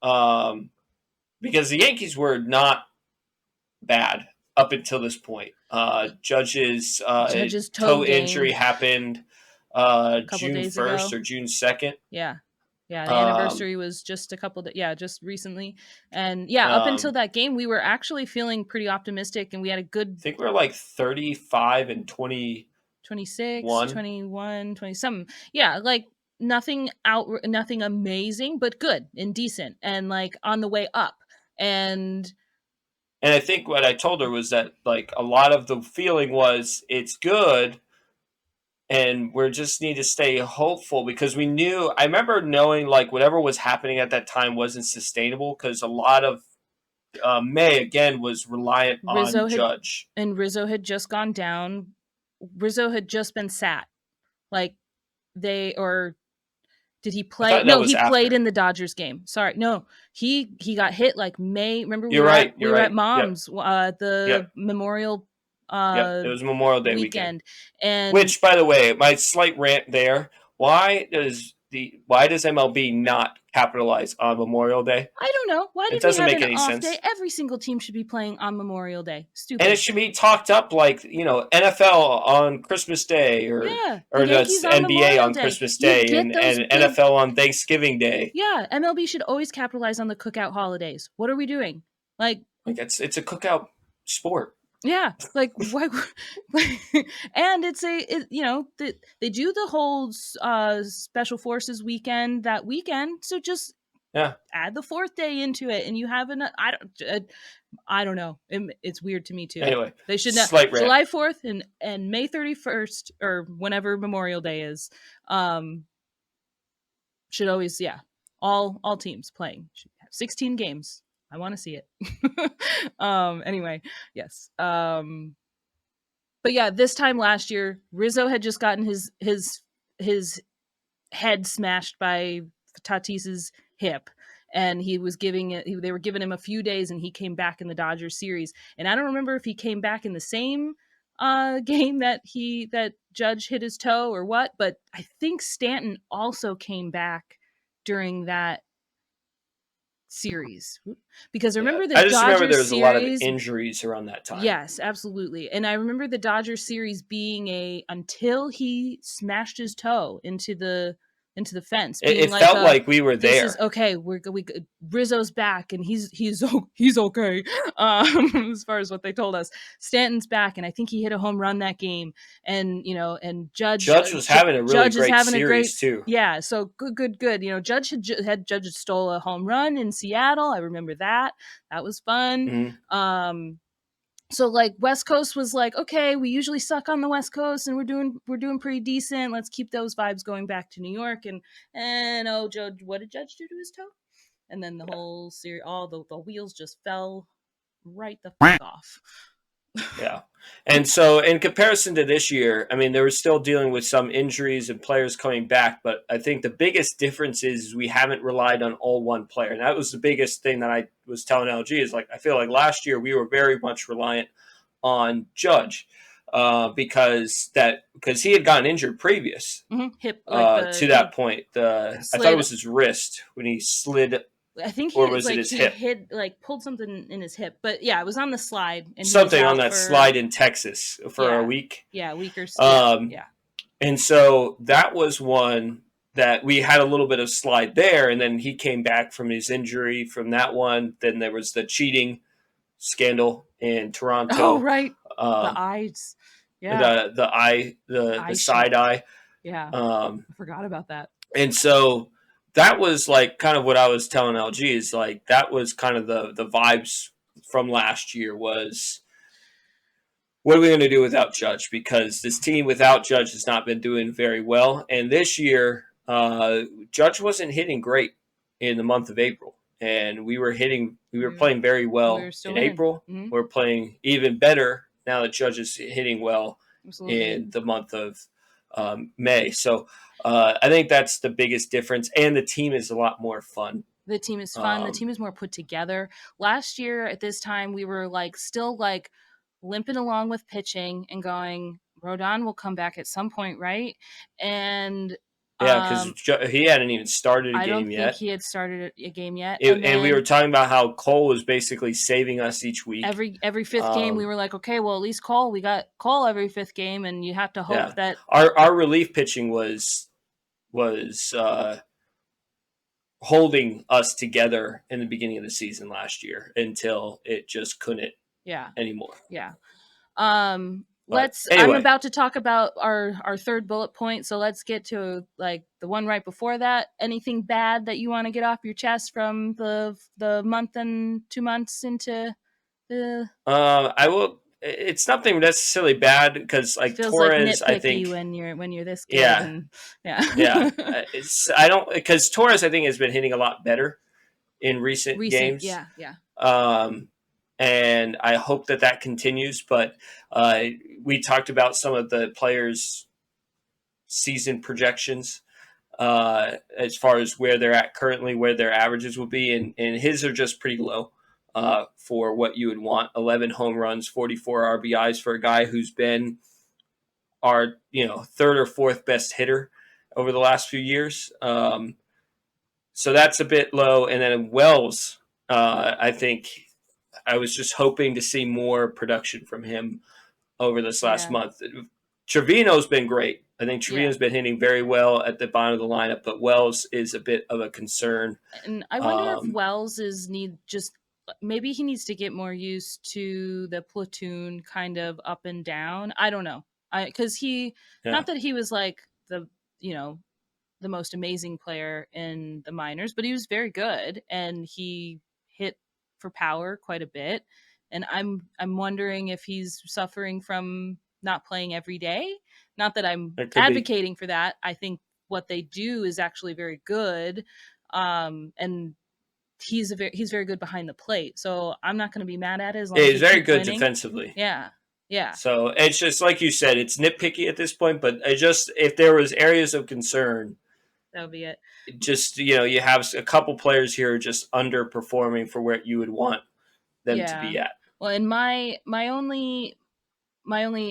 Because the Yankees were not bad up until this point. Judge's toe injury happened June 1st or June 2nd. Yeah. Yeah, the anniversary was just a couple days. Yeah, just recently. And up until that game, we were actually feeling pretty optimistic, and we had a good... I think we were like 35 and 20 26, One. 21, 20 something. Yeah, like nothing amazing, but good and decent and like on the way up. And I think what I told her was that like a lot of the feeling was it's good, and we just need to stay hopeful because we knew. I remember knowing like whatever was happening at that time wasn't sustainable because a lot of May again was reliant on Judge. Rizzo had just gone down. Rizzo had just been sat. Like they or did he I play? thought that No, was he played after. in the Dodgers game. Sorry, no, he got hit like May. Remember You're right. we You're were at right. Yep. Mom's the Yep. Memorial Yep. It was Memorial Day weekend. weekend, and Which, by the way, my slight rant there. Why does MLB not capitalize on Memorial Day? I don't know why It did we doesn't have make an any off sense. day. Every single team should be playing on Memorial Day. Stupid. And it should be talked up like NFL on Christmas Day, or Yeah, or the Yankees on NBA Memorial on Day. Christmas You Day, get and those big- NFL on Thanksgiving Day. Yeah, MLB should always capitalize on the cookout holidays. What are we doing? Like it's a cookout sport. yeah, like why? And they do the whole special forces weekend that weekend, so just Yeah. add the fourth day into it, and you have I don't know. It's weird to me too. Anyway, They should not slight rant. July 4th and May 31st or whenever Memorial Day is. Should always all teams playing should have 16 games. I want to see it. Anyway, yes. But yeah, this time last year, Rizzo had just gotten his head smashed by Tatis's hip, and they were giving him a few days, and he came back in the Dodgers series. And I don't remember if he came back in the same game that Judge hit his toe or what, but I think Stanton also came back during that series, because I remember I just remember there was series, a lot of injuries around that time. Yes, absolutely. And I remember the Dodgers series being until he smashed his toe into the fence. It felt like we were there. This is okay. Rizzo's back, and he's okay. As far as what they told us, Stanton's back, and I think he hit a home run that game. And and Judge was having a really great series too. Yeah, so good. Judge had stole a home run in Seattle. I remember that. That was fun. Mm-hmm. So like West Coast was like, okay, we usually suck on the West Coast, and we're doing pretty decent. Let's keep those vibes going back to New York. And Judge, what did Judge do to his toe? And then the whole series, all the wheels just fell right the fuck off. Yeah. And so in comparison to this year, I mean, they were still dealing with some injuries and players coming back, but I think the biggest difference is we haven't relied on all one player. And that was the biggest thing that I was telling LG is like, I feel like last year we were very much reliant on Judge because he had gotten injured previous hip to that point. I thought it was his wrist when he slid. I think or was it his hip? Pulled something in his hip, but yeah, it was on the slide. And something on that slide in Texas for a week. Yeah, a week or so. Yeah. And so that was one that we had a little bit of slide there, and then he came back from his injury from that one. Then there was the cheating scandal in Toronto. Oh, right. The eyes. Yeah. The side eye. Yeah. I forgot about that. And so that was like kind of what I was telling LG is like that was kind of the vibes from last year was what are we going to do without Judge? Because this team without Judge has not been doing very well. And this year, Judge wasn't hitting great in the month of April. And we were playing very well in April. Mm-hmm. We're playing even better now that Judge is hitting well in the month of May. So I think that's the biggest difference. And the team is a lot more fun. The team is fun. The team is more put together. Last year at this time, we were still limping along with pitching and going, Rodon will come back at some point, right? And yeah, because he hadn't even started a game yet. I don't think he had started a game yet. And we were talking about how Cole was basically saving us each week. Every fifth game, we were like, okay, well, at least we got Cole every fifth game, and you have to hope that our relief pitching was holding us together in the beginning of the season last year until it just couldn't anymore. Yeah. But let's I'm anyway, about to talk about our third bullet point, so let's get to like the one right before that. Anything bad that you want to get off your chest from the month and 2 months into the I will. It's nothing necessarily bad because like feels like Torres, I nitpicky think, when you're this good yeah, and yeah. yeah. It's I don't because Torres, I think, has been hitting a lot better in recent Recent, games. yeah. Um, and I hope that that continues. But uh, we talked about some of the players' season projections as far as where they're at currently, where their averages will be, and his are just pretty low for what you would want. 11 home runs, 44 RBIs for a guy who's been our third or fourth best hitter over the last few years. So that's a bit low. And then Wells, I think I was just hoping to see more production from him over this last Yeah. month. Trevino's been great. I think Yeah. Trevino's been hitting very well at the bottom of the lineup, but Wells is a bit of a concern. And I wonder if Wells is maybe he needs to get more used to the platoon kind of up and down. I don't know. Because Yeah. not that he was like you know, the most amazing player in the minors, but he was very good and he hit for power quite a bit. And I'm wondering if he's suffering from not playing every day. Not that I'm It could be. advocating for that. I think what they do is actually very good. And he's very good behind the plate. So I'm not going to be mad at it as long Yeah, as he's we very keep good winning. defensively. Yeah. Yeah. So it's just like you said, it's nitpicky at this point, but it just if there was areas of concern, That would be it. just you have a couple players here just underperforming for where you would want them to Yeah. be at. Well, and my only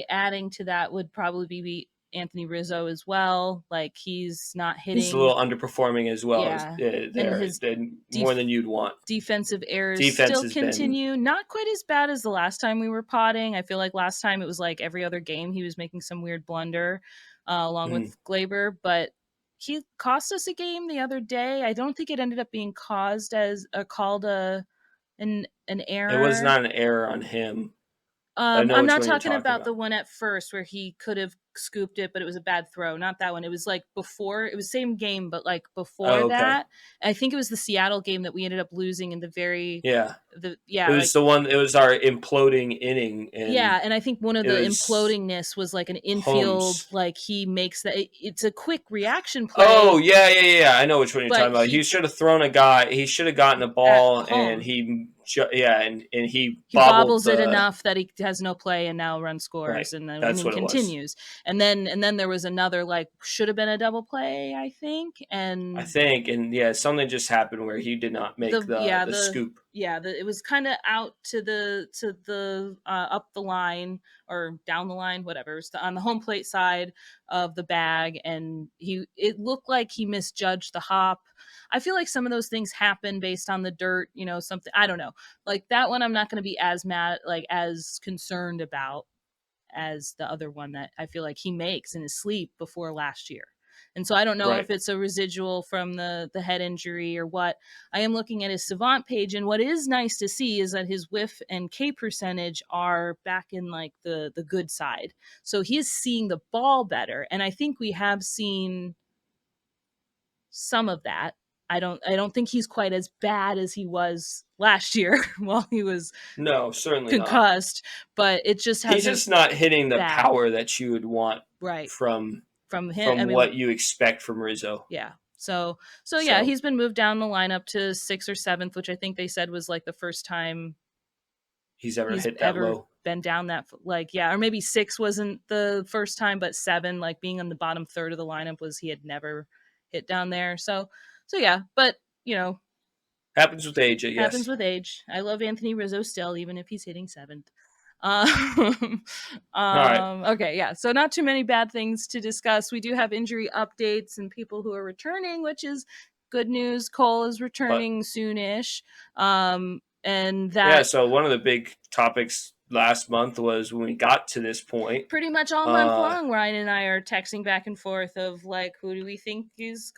adding to that would probably be Anthony Rizzo as well. Like he's not He's a hitting. little underperforming as well. Yeah. And There, his more than you'd want. defensive errors Defense still has been continue. Not quite as bad as the last time we were potting. I feel like last time it was like every other game he was making some weird blunder along with Glaber, but he cost us a game the other day. I don't think it ended up being called an It was error. not an error on him. I know I'm which not one you're talking talking about about. the one at first where he could have scooped it, but it was a bad throw. Not that one. It was like before. It was same game, but like before Oh, okay. that. I think it was the Seattle game that we ended up losing in the It was the one. It was our imploding inning. And and I think one of the implodingness was like an infield. Holmes. Like he makes that. It's a quick reaction play. Oh yeah. I know which one you're talking about. He should have thrown a guy. He should have gotten a ball, and he bobbles it enough that he has no play and now run scores, right. and then That's what continues. And then there was another like should have been a double play, I think, and something just happened where he did not make the scoop. Yeah, it was kind of out to the up the line or down the line, whatever. It was on the home plate side of the bag, and it looked like he misjudged the hop. I feel like some of those things happen based on the dirt, something. I don't know. Like that one, I'm not going to be as mad, like as concerned about as the other one that I feel like he makes in his sleep before last year. And so I don't know if it's a residual from the head injury or what. I am looking at his Savant page, and what is nice to see is that his whiff and K percentage are back in like the good side. So he is seeing the ball better, and I think we have seen some of that. I don't think he's quite as bad as he was last year while he was certainly concussed, not. But it just hasn't. He's just not hitting the power that you would want from him. What you expect from Rizzo. Yeah. So yeah, he's been moved down the lineup to 6th or 7th, which I think they said was like the first time he's ever hit that low. Been down that or maybe 6 wasn't the first time, but 7, like being on the bottom third of the lineup, was he had never hit down there. So yeah, but happens with age. I guess happens with age. I love Anthony Rizzo still, even if he's hitting 7th. Okay, yeah. So not too many bad things to discuss. We do have injury updates and people who are returning, which is good news. Cole is returning soonish. And that so one of the big topics last month was when we got to this point. Pretty much all month long, Ryan and I are texting back and forth of like, who do we think is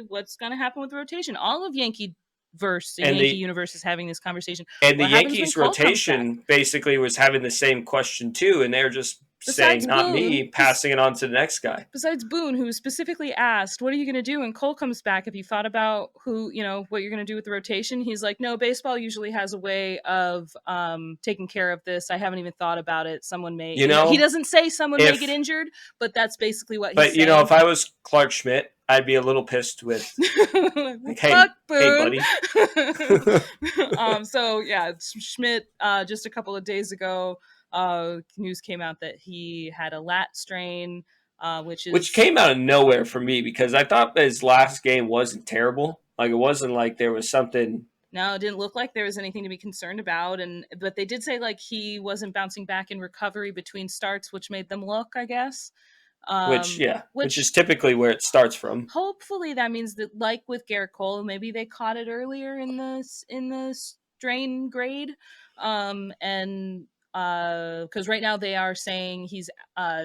what's going to happen with the rotation? All of Yankee Universe is having this conversation. And the Yankees rotation basically was having the same question too, and they're just saying, Besides not me, Boone, passing it on to the next guy. besides Boone, who was specifically asked, "What are you going to do when Cole comes back? Have you thought about what you're going to do with the rotation?" He's like, "No, baseball usually has a way of taking care of this. I haven't even thought about it. Someone may, You he know, doesn't say someone may get if injured, but that's basically what he's but saying." if I was Clark Schmidt, I'd be a little pissed with like, Fuck hey, Boone. buddy. So yeah, Schmidt just a couple of days ago, news came out that he had a lat strain, which Which is came out of nowhere for me because I thought his last game wasn't terrible. Like it wasn't like there was something. no, it didn't look like there was anything to be concerned about, but they did say like he wasn't bouncing back in recovery between starts, which made them look, I guess. Which is typically where it starts from. Hopefully that means that, like with Garrett Cole, maybe they caught it earlier in the strain grade, and because right now they are saying he's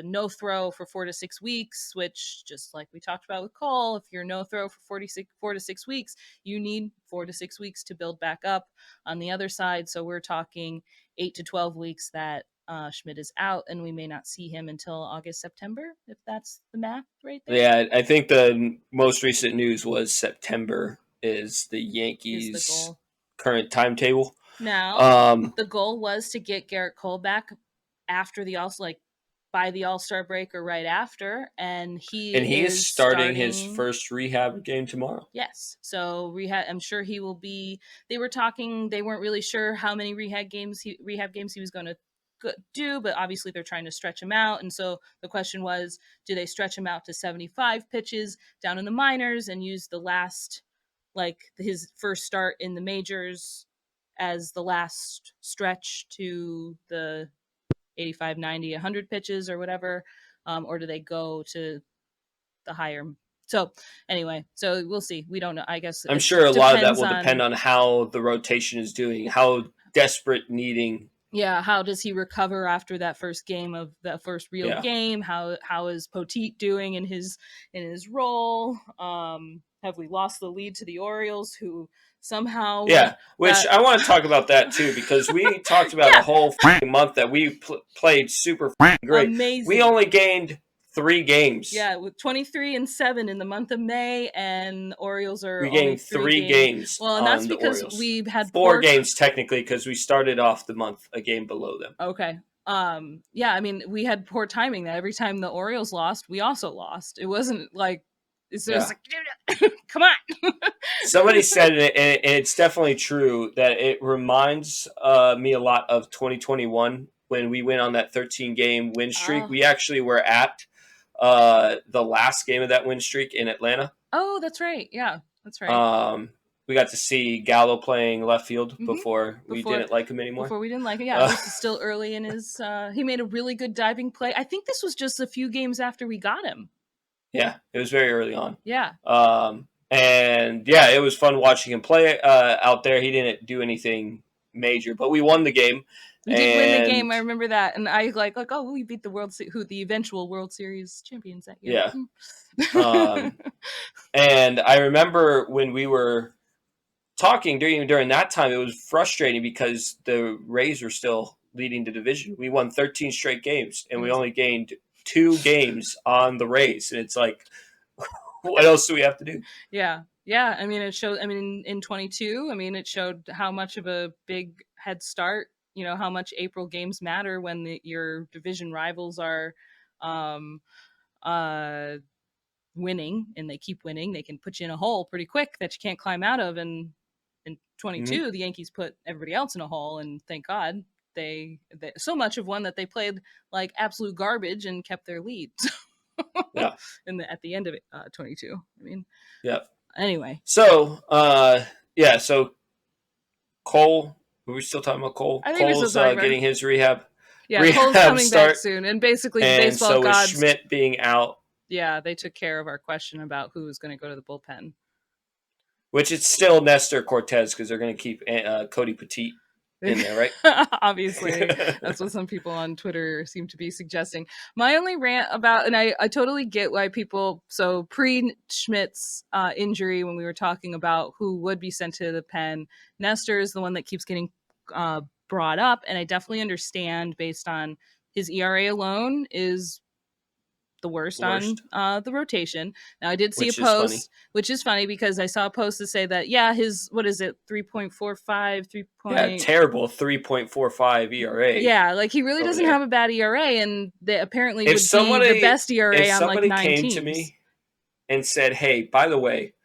no throw for 4 to 6 weeks, which, just like we talked about with Cole, if you're no throw for 4 to 6 weeks, you need 4 to 6 weeks to build back up on the other side. So we're talking 8 to 12 weeks that Schmidt is out, and we may not see him until August, September, if that's the math right there. Yeah, I think the most recent news was September is the Is Yankees' the goal. current timetable. Now, the goal was to get Garrett Cole back after by the All-Star break or right after, and he is starting his first rehab game tomorrow. Yes, so rehab. I'm sure he will be. They were talking. They weren't really sure how many rehab games he was going to do, but obviously they're trying to stretch him out. And so the question was, do they stretch him out to 75 pitches down in the minors and use the last, like his first start in the majors as the last stretch to the 85, 90, 100 pitches or whatever, or do they go to the higher? So anyway, so we'll see. We don't know. I guess I'm sure a lot of that will depend on how the rotation is doing, how desperate needing. Yeah, how does he recover after that first game of that first real game? How is Poteet doing in his role? Have we lost the lead to the Orioles, who somehow which I want to talk about that too, because we talked about a whole month that we played super great. Amazing. We only gained 3 games. Yeah, with 23-7 in the month of May, and Orioles are we gained 3 games. Well, and that's because we've had 4 games technically, because we started off the month a game below them. Okay. Yeah, I mean, we had poor timing that every time the Orioles lost, we also lost. It wasn't like it's just like, come on. Somebody said it, and it's definitely true, that it reminds me a lot of 2021 when we went on that 13-game win streak. We actually were at the last game of that win streak in Atlanta. Oh, that's right. Yeah, that's right. We got to see Gallo playing left field before we didn't like him anymore. Before we didn't like it, yeah. This is still early in his. He made a really good diving play. I think this was just a few games after we got him. Yeah, it was very early on. Yeah. And yeah, it was fun watching him play out there. He didn't do anything major, but we won the game. We did win the game. I remember that, and I like, oh, we beat the eventual World Series champions that year. Yeah. And I remember when we were talking during that time, it was frustrating because the Rays were still leading the division. We won 13 straight games, and we only gained 2 games on the Rays, and it's like, what else do we have to do? Yeah. I mean, it showed. I mean, in 22, I mean, it showed how much of a big head start. You know how much April games matter when your division rivals are winning, and they keep winning. They can put you in a hole pretty quick that you can't climb out of. And in 22, the Yankees put everybody else in a hole, and thank God they so much of one that they played like absolute garbage and kept their lead. Yeah. At the end of it, 22. I mean, yeah. Anyway. So, so Cole, are we still talking about Cole? I think Cole's getting his rehab. Yeah, Cole's coming back soon. And basically, baseball so gods. With Schmidt being out. Yeah, they took care of our question about who was going to go to the bullpen. Which it's still Nestor Cortez, because they're going to keep Cody Poteet in there, right? Obviously. That's what some people on Twitter seem to be suggesting. My only rant about, and I totally get why people, so pre-Schmidt's injury, when we were talking about who would be sent to the pen, Nestor is the one that keeps getting brought up, and I definitely understand based on his ERA alone is the worst on the rotation. Now I did see Which a is funny. post, which is funny because I saw a post to say that his what is it 3.45 3. Yeah, terrible 3.45 ERA. Yeah, like he really over doesn't there. have a bad ERA, and they apparently If would be the somebody- best ERA If on like somebody 9 came teams. to me and said, "Hey, by the way,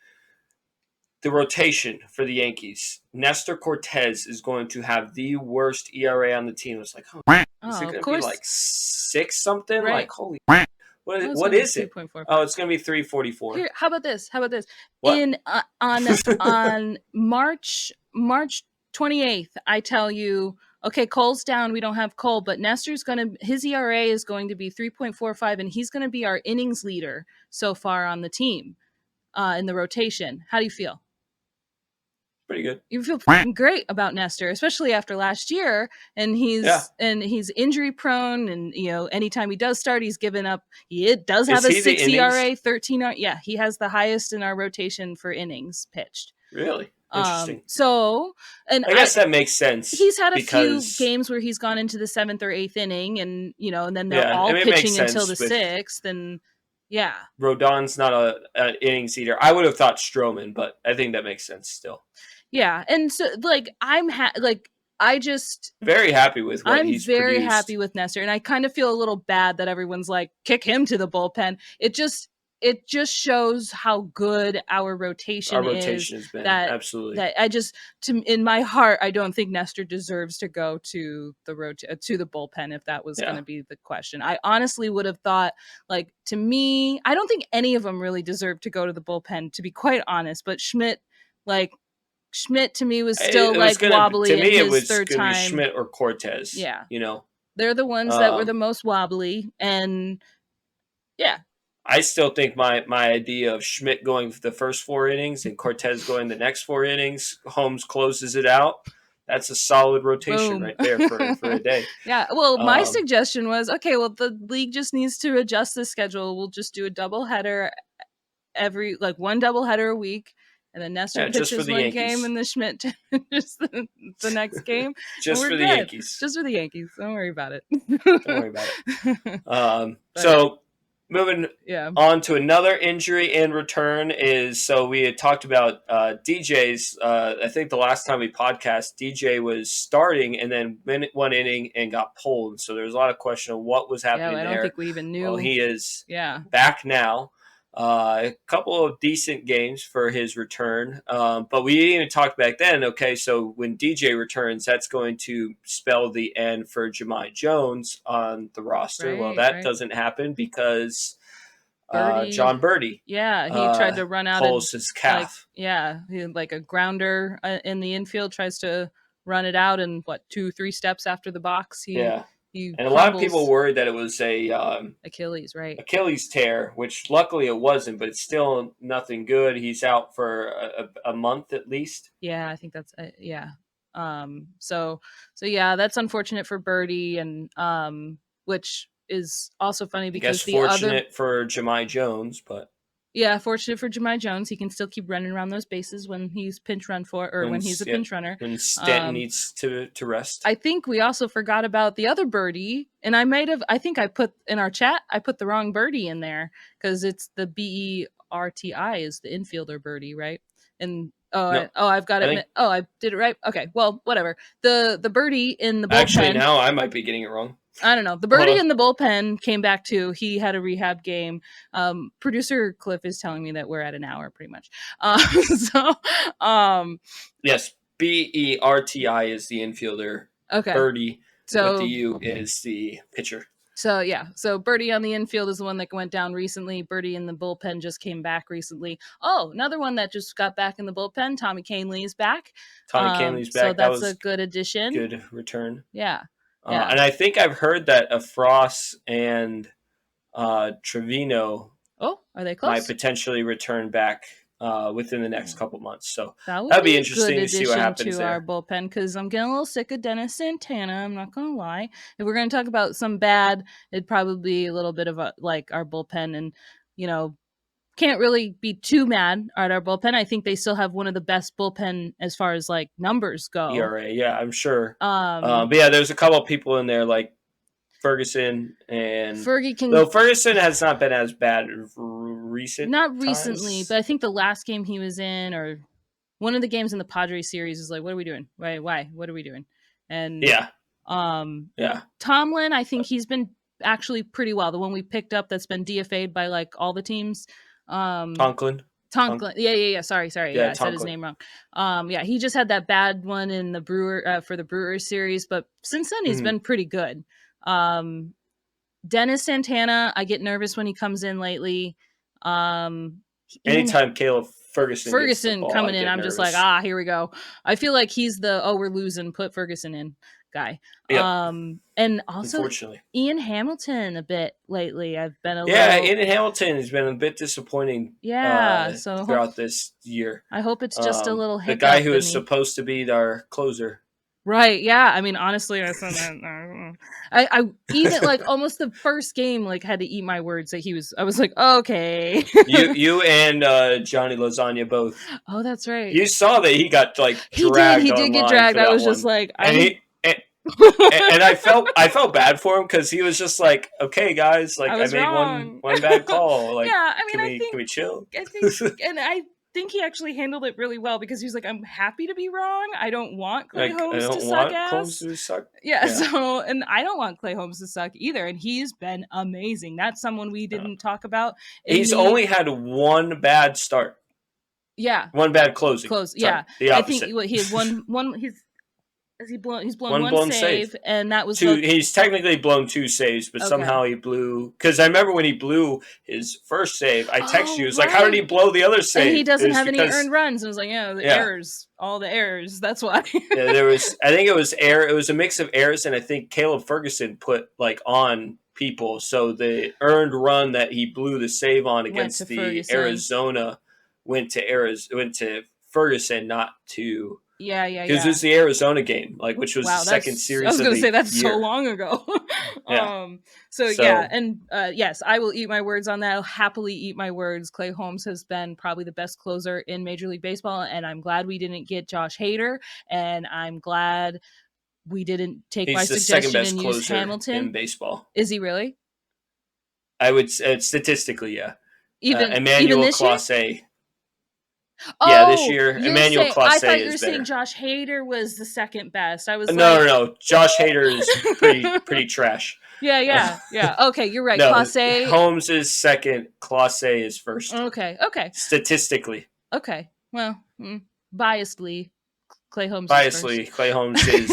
the rotation for the Yankees, Nestor Cortez is going to have the worst ERA on the team," it's like, is it of going to be course. like 6 something? Right. Like, holy, Oh, what it's what gonna be is it? 3.45. Oh, it's going to be 344. Here, how about this? What? In on March 28th, I tell you, okay, Cole's down. We don't have Cole, but his ERA is going to be 3.45, and he's going to be our innings leader so far on the team in the rotation. How do you feel? Pretty good. You feel fucking great about Nestor, especially after last year, and he's injury prone, and anytime he does start, he's given up. He does have a 6 ERA, 13. Yeah, he has the highest in our rotation for innings pitched. Really interesting. And I guess that makes sense. He's had a few games where he's gone into the 7th or 8th inning, and and then they're all pitching until the 6th, and yeah. Rodon's not an innings eater. I would have thought Stroman, but I think that makes sense still. Yeah, and so I just very happy with what he's produced. I'm very happy with Nestor, and I kind of feel a little bad that everyone's like, kick him to the bullpen. It just shows how good our rotation is. Has been absolutely. That in my heart, I don't think Nestor deserves to go to the bullpen if that was going to be the question. I honestly would have thought, like, to me, I don't think any of them really deserve to go to the bullpen, to be quite honest. But Schmidt to me was still wobbly. To me, it was third time. Schmidt or Cortez. Yeah, they're the ones that were the most wobbly, and yeah. I still think my idea of Schmidt going for the first 4 innings and Cortez going the next 4 innings, Holmes closes it out. That's a solid rotation right there for a day. Yeah. Well, my suggestion was, okay, well, the league just needs to adjust the schedule. We'll just do a doubleheader one doubleheader a week. And then Nestor pitches one game, and the Schmidt just the next game. Just for the Yankees. Just for the Yankees. Don't worry about it. Don't worry about it. So moving on to another injury and return we had talked about DJ's. I think the last time we podcast, DJ was starting and then one inning and got pulled. So there was a lot of question of what was happening there. I don't think we even knew. Well, he is back now. A couple of decent games for his return. But we didn't even talk back then. Okay, so when DJ returns, that's going to spell the end for Jahmai Jones on the roster. Well, that doesn't happen because John Birdie. Yeah, he tried to run out pulls his calf. He a grounder in the infield, tries to run it out, and 2-3 steps after the box, and a lot of people worried that it was a Achilles, right? Achilles tear, which luckily it wasn't, but it's still nothing good. He's out for a month at least. Yeah, I think that's So that's unfortunate for Birdie, and which is also funny because fortunate for Jahmai Jones, but. Yeah, fortunate for Jahmai Jones. He can still keep running around those bases when he's pinch run for, or when he's a pinch runner. When Stanton needs to rest. I think we also forgot about the other Birdie, and I think I put in our chat, I put the wrong Birdie in there because it's the BERTI is the infielder Birdie, right? And I've got it. I did it right. Okay, well, whatever. The Birdie in the bullpen. Actually, now I might be getting it wrong. I don't know. The Birdie in the bullpen came back too. He had a rehab game. Producer Cliff is telling me that we're at an hour pretty much. Yes, BERTI is the infielder. Okay. Birdie with the U is the pitcher. So Birdie on the infield is the one that went down recently. Birdie in the bullpen just came back recently. Oh, another one that just got back in the bullpen. Tommy Kahnle is back. Tommy Kahnle's back. So that's a good addition. Good return. Yeah. And I think I've heard that Frost and Trevino are they close? might potentially return back within the next couple months. So that'd be interesting to see what happens to our bullpen, because I'm getting a little sick of Dennis Santana. I'm not going to lie. If we're going to talk about some bad, it'd probably be a little bit of our bullpen, and can't really be too mad at our bullpen. I think they still have one of the best bullpen as far as numbers go. ERA, yeah, I'm sure. But yeah, there's a couple of people in there Ferguson, and Fergie can though Ferguson has not been as bad recent, not recently, times. but I think the last game he was in, or one of the games in the Padres series, is like, what are we doing? Why? What are we doing? And Yeah, um, yeah. Tomlin, I think he's been actually pretty well. The one we picked up that's been DFA'd by like all the teams. Conklin. Tonklin. Yeah. Sorry. Yeah, Yeah, I said his Tonklin. name wrong. Yeah, he just had that bad one in the Brewer for the Brewers series, but since then he's Mhm. been pretty good. Dennis Santana, I get nervous when he comes in lately. Ian Anytime Caleb Ferguson gets the Ferguson ball, coming I in, get I'm just like, nervous. here we go. I feel like he's the we're losing, put Ferguson in guy. Yeah, And also unfortunately. Ian Hamilton a bit lately. I've been a Yeah, little Ian Hamilton has been a bit disappointing so throughout this year. I hope it's just a little The hiccup. guy who and is supposed to be our closer. Right, yeah. I mean, honestly, I said that. I even like almost the first game like had to eat my words that he was. I was like, okay. You and Johnny Lasagna both. Oh, that's right. You saw that he got like He dragged. did. He did get online dragged. for I that was one. just like, and I felt bad for him because he was just like, okay, guys, like I I was made wrong. one bad call. Like, Yeah, I mean, can we chill? I think, and I think he actually handled it really well because he was like, I'm happy to be wrong. I don't want Clay Like, I Holmes to don't suck want Holmes ass. to suck. Yeah, so and I don't want Clay Holmes to suck either, and he's been amazing. That's someone we didn't talk about. He's only had one bad start. Yeah, One bad closing. close. Sorry, Yeah, the I opposite. think he has one. He's blown One one blown save, save. and that was two. the, He's technically blown two saves, but Okay. somehow he blew. Because I remember when he blew his first save, I texted you. It's like, how did he right. blow the other save? And he doesn't It's have any because- earned runs. And it was like, errors, all the errors. That's why. Yeah, there was. I think it was error. It was a mix of errors, and I think Caleb Ferguson put like on people. So the earned run that he blew the save on against to the Ferguson. Arizona went to Ferguson, not to. Yeah. Because it's the Arizona game, like which was Wow, the second series. I was going gonna to say that's year. so long ago. Yeah. So yeah, and yes, I will eat my words on that. I'll happily eat my words. Clay Holmes has been probably the best closer in Major League Baseball, and I'm glad we didn't get Josh Hader, and I'm glad we didn't take my He's the second suggestion best and use closer Hamilton in baseball. Is he really? I would say statistically, yeah. Even Emmanuel this year? Clase. Yeah, this year you're Emmanuel saying- Clase I thought you were is saying better. Josh Hader was the second best. I was No. Josh Hader is pretty trash. Yeah. Okay, you're right. No, Clase. Holmes is second. Clase is first. Okay. Statistically. Okay. Well, biasedly, Clay Holmes. Is Biasly, Clay Holmes is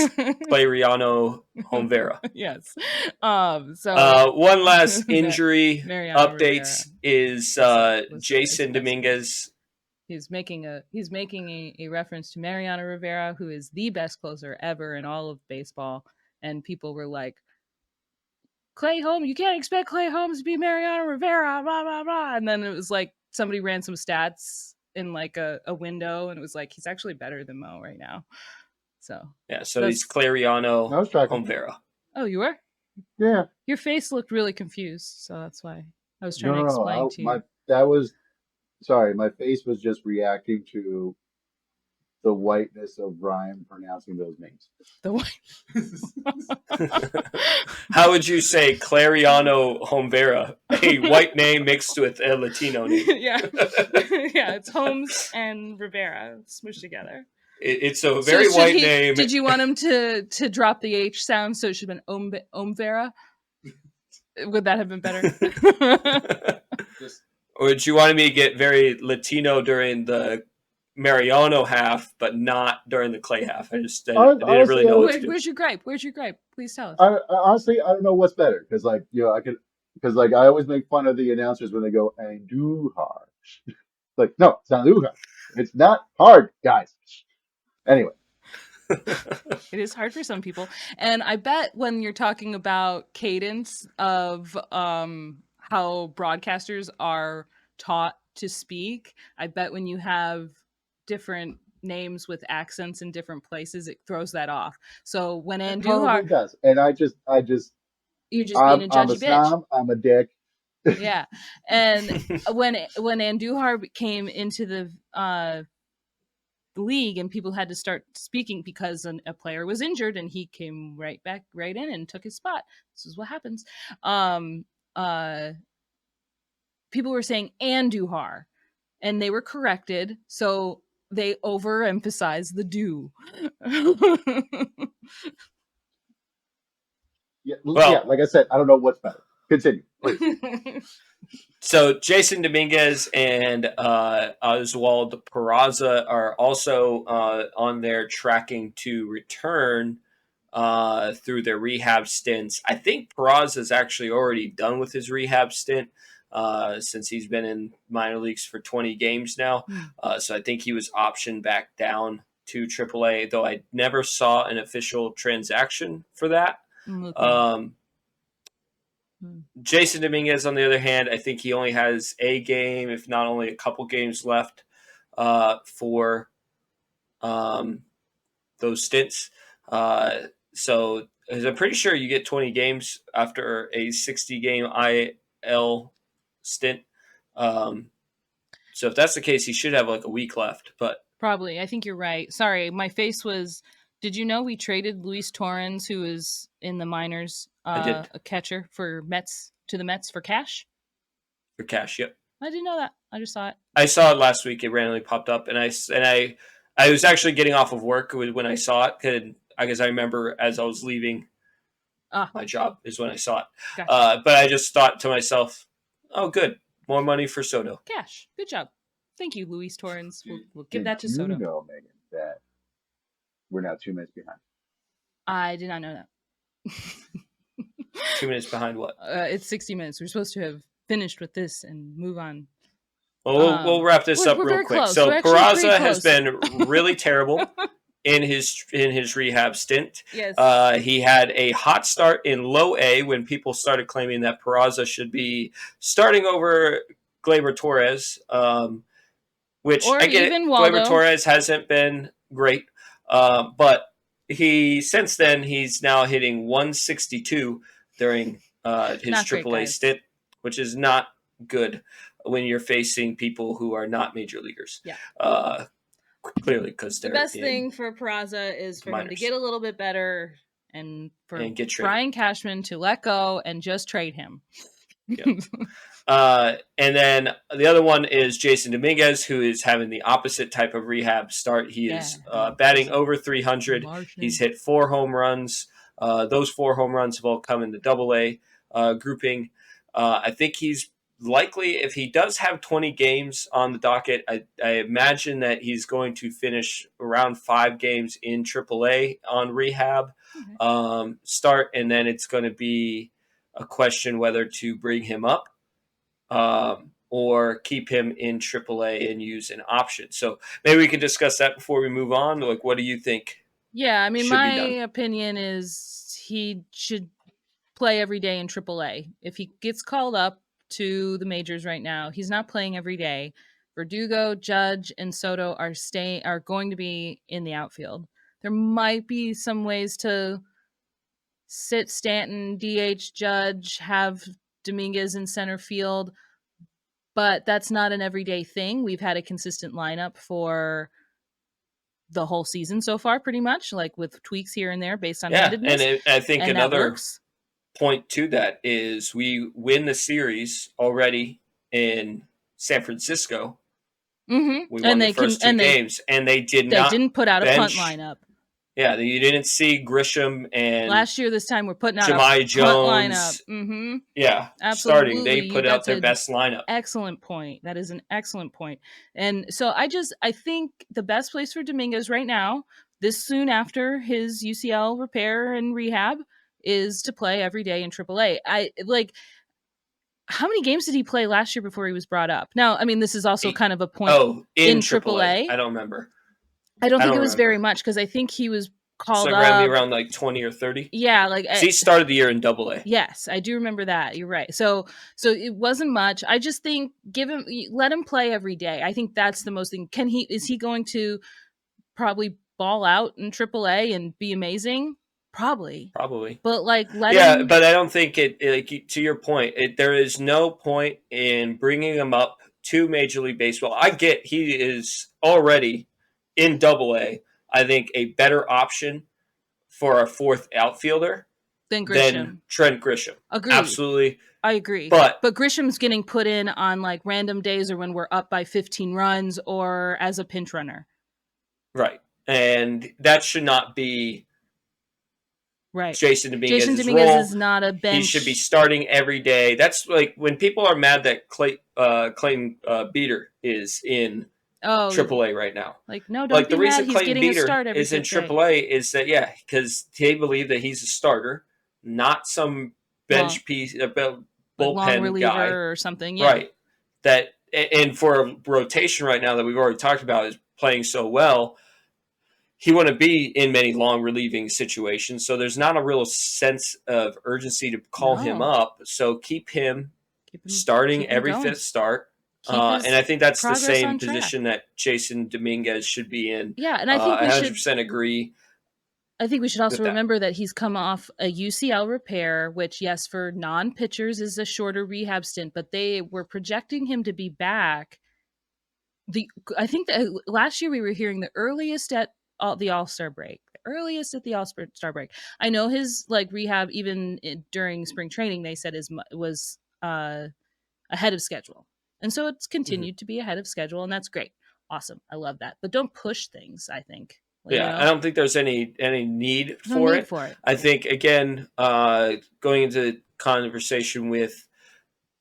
Clariano Homvera. Yes. So one last injury Mariano updates is was Jason the Dominguez. He's making a reference to Mariano Rivera, who is the best closer ever in all of baseball, and people were like, Clay Holmes, you can't expect Clay Holmes to be Mariano Rivera, blah blah blah. And then it was like somebody ran some stats in like a window, and it was like he's actually better than Mo right now. So yeah, so he's Clariano I was tracking. Homvera. Oh, you were? Yeah. Your face looked really confused, so that's why I was trying to explain to you. My face was just reacting to the whiteness of Ryan pronouncing those names. The white. How would you say Clariano Homvera, a white name mixed with a Latino name? Yeah, it's Holmes and Rivera smushed together. It's a very white name. Did you want him to drop the H sound so it should have been Omvera? Would that have been better? Or did you want me to get very Latino during the Mariano half, but not during the Clay half? I didn't really know what to do. Where's your gripe? Please tell us. Honestly, I don't know what's better because, like, I always make fun of the announcers when they go Andujar. Like, no, it's not Andujar. It's not hard, guys. Anyway. It is hard for some people, and I bet when you're talking about cadence of how broadcasters are taught to speak, I bet when you have different names with accents in different places, it throws that off. So when Andujar does, and I just you're just being a judgy I'm a bitch. snob, I'm a dick. Yeah, and when Andujar came into the the league, and people had to start speaking because a player was injured, and he came right in and took his spot. This is what happens. Uh, people were saying Andujar, and they were corrected. So they overemphasized the do. Yeah, Well, like I said, I don't know what's better. Continue, please. so Jason Dominguez and Oswald Peraza are also on there tracking to return through their rehab stints. I think Peraza is actually already done with his rehab stint since he's been in minor leagues for 20 games now. So I think he was optioned back down to AAA, though I never saw an official transaction for that. Jason Dominguez, on the other hand, I think he only has a game, if not only a couple games left for those stints. So I'm pretty sure you get 20 games after a 60-game IL stint. So if that's the case, he should have like a week left. But probably, I think you're right. Sorry, my face was. Did you know we traded Luis Torrens, who is in the minors, a catcher for the Mets for cash? For cash, yep. I didn't know that. I just saw it. I saw it last week. It randomly popped up, and I was actually getting off of work when I saw it. I guess I remember as I was leaving my job is when I saw it. Gotcha. But I just thought to myself, "Oh, good, more money for Soto." Cash, good job. Thank you, Luis Torrens. We'll give that to Soto. You know, Megan, that we're now 2 minutes behind. I did not know that. 2 minutes behind what? It's 60 minutes. We're supposed to have finished with this and move on. Well, we'll wrap this up real quick. Close. So Peraza has been really terrible in his rehab stint. Yes. He had a hot start in low A when people started claiming that Peraza should be starting over Gleyber Torres, which or I get even it. Waldo. Gleyber Torres hasn't been great, but since then he's now hitting 162 during his AAA stint, which is not good when you're facing people who are not major leaguers. Yeah. Clearly, because the best thing for Peraza is for him to get a little bit better and for Brian Cashman to let go and just trade him. Yeah. And then the other one is Jason Dominguez, who is having the opposite type of rehab start. He is batting over 300. He's hit 4 home runs. Those 4 home runs have all come in the AA grouping. I think he's likely, if he does have 20 games on the docket, I imagine that he's going to finish around 5 games in AAA on rehab start, and then it's going to be a question whether to bring him up or keep him in AAA and use an option. So maybe we can discuss that before we move on. Like, what do you think? Yeah, I mean, my opinion is he should play every day in AAA. If he gets called up to the majors right now, he's not playing every day. Verdugo, Judge, and Soto are going to be in the outfield. There might be some ways to sit Stanton, DH, Judge, have Dominguez in center field, but that's not an everyday thing. We've had a consistent lineup for the whole season so far, pretty much, like with tweaks here and there based on handedness. And I think another point to that is we win the series already in San Francisco. Mm-hmm. We won the first 2 games, and they didn't put out a punt lineup. Yeah, you didn't see Grisham and last year this time we're putting out Jahmai a Jones punt lineup. Mm-hmm. Yeah, absolutely. Starting. They put out their best lineup. Excellent point. That is an excellent point. And so I think the best place for Dominguez right now, this soon after his UCL repair and rehab, is to play every day in AAA. How many games did he play last year before he was brought up? Now, I mean, this is also kind of a point in AAA. I don't remember. I don't think it was very much because I think he was called up. Around like 20 or 30. Yeah, he started the year in AA. Yes, I do remember that. You're right. So it wasn't much. I just think let him play every day. I think that's the most thing. Is he going to probably ball out in AAA and be amazing? Probably. But him... but I don't think to your point, there is no point in bringing him up to Major League Baseball. I get he is already in Double A, I think a better option for our fourth outfielder Then than Grisham. Trent Grisham. Agreed. Absolutely. I agree. But Grisham's getting put in on like random days or when we're up by 15 runs or as a pinch runner. right. And that should not be Right. Jason Dominguez's Jason Dominguez role. is not a bench. He should be starting every day. That's like when people are mad that Clayton Beater is in AAA right now. Like, no, don't Like be the reason mad. He's Clayton getting a Beater start every is in fifth day. AAA is that because they believe that he's a starter, not some bench piece, bullpen long reliever guy or something. Yeah. Right. That and for a rotation right now that we've already talked about is playing so well. He wouldn't be in many long relieving situations, so there's not a real sense of urgency to call him up. So keep him starting every fifth start. And I think that's the same position that Jason Dominguez should be in. Yeah, and I think we 100% agree. I think we should also remember that he's come off a UCL repair, which, yes, for non-pitchers is a shorter rehab stint, but they were projecting him to be back. I think that last year we were hearing the earliest at the All-Star break. Earliest at the All-Star break. I know his like rehab even during spring training they said was ahead of schedule. And so it's continued to be ahead of schedule, and that's great. Awesome. I love that. But don't push things, I think. I don't think there's any need for it. I think again, going into conversation with,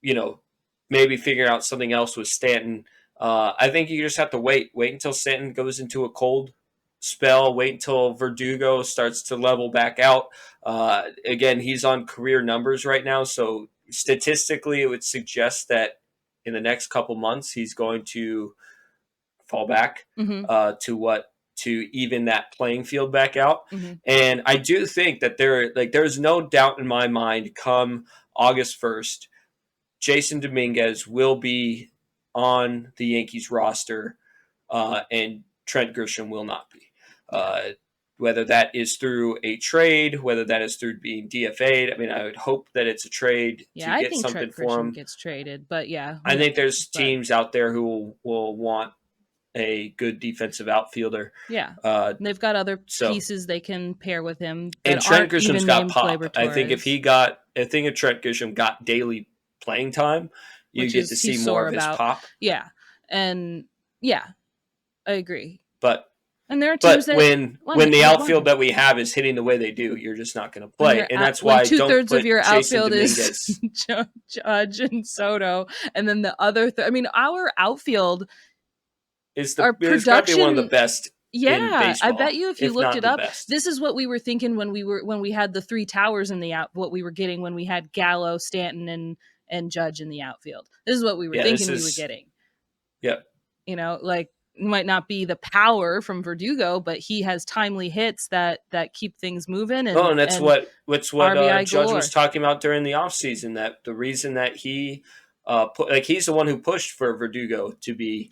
maybe figuring out something else with Stanton. I think you just have to wait until Stanton goes into a cold spell. Wait until Verdugo starts to level back out. Again, he's on career numbers right now, so statistically, it would suggest that in the next couple months he's going to fall back to even that playing field back out. And I do think that there's no doubt in my mind come August 1st, Jason Dominguez will be on the Yankees roster, and Trent Grisham will not be. Whether that is through a trade, whether that is through being DFA'd. I mean, I would hope that it's a trade to get something Trent for him. Gets traded, but I think there's teams out there who will want a good defensive outfielder. Yeah, they've got other pieces they can pair with him. And Trent Grisham's got pop. I think if Trent Grisham got daily playing time, you get to see more of his pop. Yeah, and I agree. And there are teams when the outfield that we have is hitting the way they do, you're just not going to play, and that's why 2/3 of your outfield is Judge and Soto, and then the other. Our outfield is got to be one of the best. Yeah, I bet you if you looked it up, this is what we were thinking when we had the three towers in the out. What we were getting when we had Gallo, Stanton, and Judge in the outfield. This is what we were thinking we were getting. Yep. Might not be the power from Verdugo, but he has timely hits that keep things moving. And that's what Judge was talking about during the offseason, that the reason that he he's the one who pushed for Verdugo to be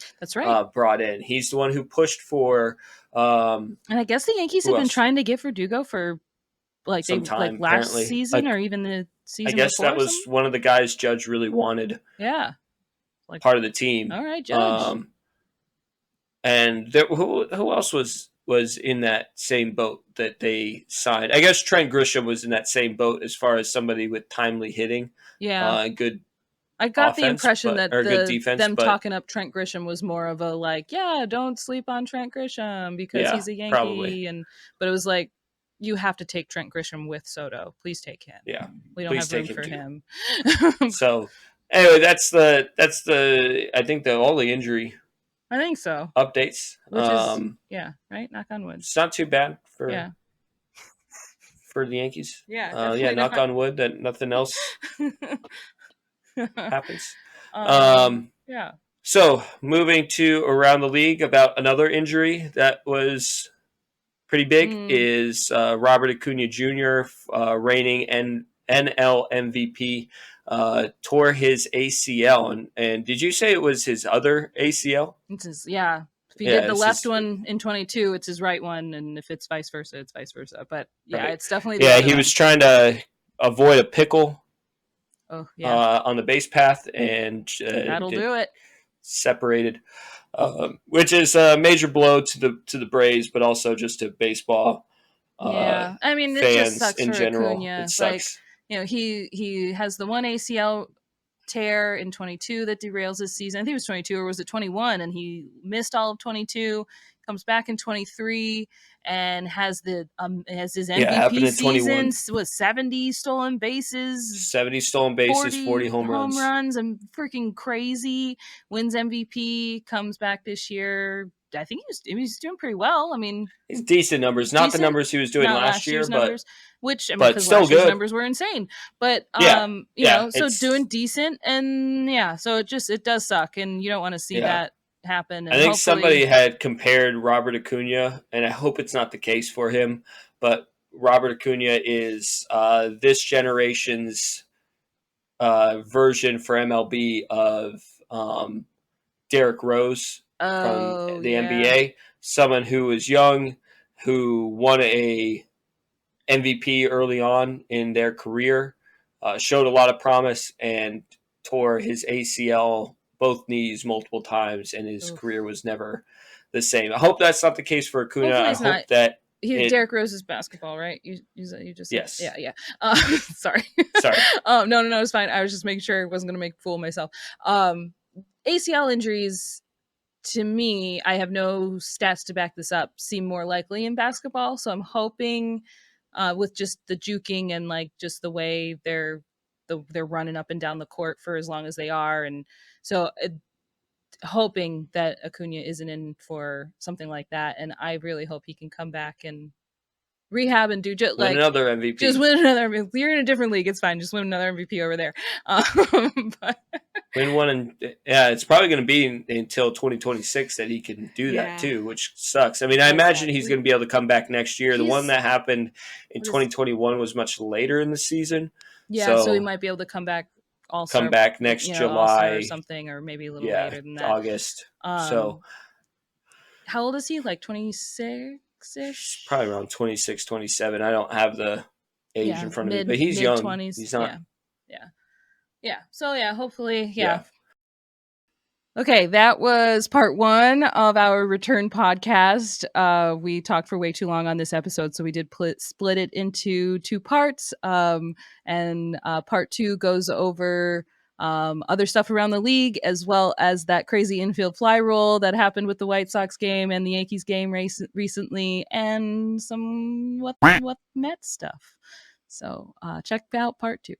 brought in. He's the one who pushed for and I guess the Yankees have been trying to get Verdugo for last apparently. season or even the season. I guess that was one of the guys Judge really wanted. Yeah. Part of the team. All right, Judge. And who else was in that same boat that they signed? I guess Trent Grisham was in that same boat as far as somebody with timely hitting. Yeah. Good. I got the impression that them talking up Trent Grisham was more of a don't sleep on Trent Grisham because he's a Yankee. Probably. But it was like, you have to take Trent Grisham with Soto. Please take him. Yeah. We don't have room for him. So anyway, that's the I think all the injury. I think so. Updates. Which is, right? Knock on wood. It's not too bad for the Yankees. Yeah. Knock on wood that nothing else happens. Yeah. So moving to around the league about another injury that was pretty big is Robert Acuna Jr., reigning NL MVP, tore his ACL. And did you say it was his other ACL? It's his, If he did the left one in 22, it's his right one. And if it's vice versa, it's vice versa. But it's definitely he was trying to avoid a pickle on the base path. And that'll do it. separated, which is a major blow to the Braves, but also just to baseball Yeah, I mean, it just fans sucks in for general. Acuna. It Like, sucks. he has the one ACL tear in 22 that derails his season. I think it was 22 or was it 21, and he missed all of 22. Comes back in 23 and has his Yeah, it happened MVP in 21. season with 70 stolen bases, 70 stolen bases, 40 home runs. and freaking crazy. Wins MVP, comes back this year. I think he was doing pretty well. I mean, It's decent numbers, not the decent, numbers he was doing not last last year, year's numbers, which I mean, but because still last year's good. numbers were insane. But Yeah, so it's doing decent, and yeah, so it does suck, and you don't want to see that happen. And I think hopefully, somebody had compared Robert Acuna, and I hope it's not the case for him, but Robert Acuna is this generation's version for MLB of Derrick Rose from the NBA. Someone who was young, who won a MVP early on in their career, showed a lot of promise, and tore his ACL, both knees, multiple times, and his career was never the same. I hope that's not the case for Acuna. Hopefully I it's hope not. that Derrick Rose is basketball, right? You just said, yes, yeah. Sorry. No, it's fine. I was just making sure I wasn't going to make a fool of myself. ACL injuries, to me, I have no stats to back this up, seem more likely in basketball. So I'm hoping, with just the juking and like just the way they're running up and down the court for as long as they are, and so hoping that Acuna isn't in for something like that. And I really hope he can come back and rehab and do just win another MVP. Just win another MVP. You're in a different league. It's fine. Just win another MVP over there. Win one, and it's probably going to be until 2026 that he can do that too, which sucks. I mean, I imagine he's going to be able to come back next year. The one that happened in 2021 was much later in the season. Yeah, so he might be able to come back come back next July or something, or maybe a little later than that, August. So how old is he? Like 26-ish? Probably around 26, 27. I don't have the age in front of me, but he's young. 20s. He's not. Yeah. So hopefully, Okay, that was part 1 of our return podcast. We talked for way too long on this episode, so we did split it into 2 parts. And part 2 goes over other stuff around the league, as well as that crazy infield fly rule that happened with the White Sox game and the Yankees game recently, and some what Mets stuff. So check out part 2.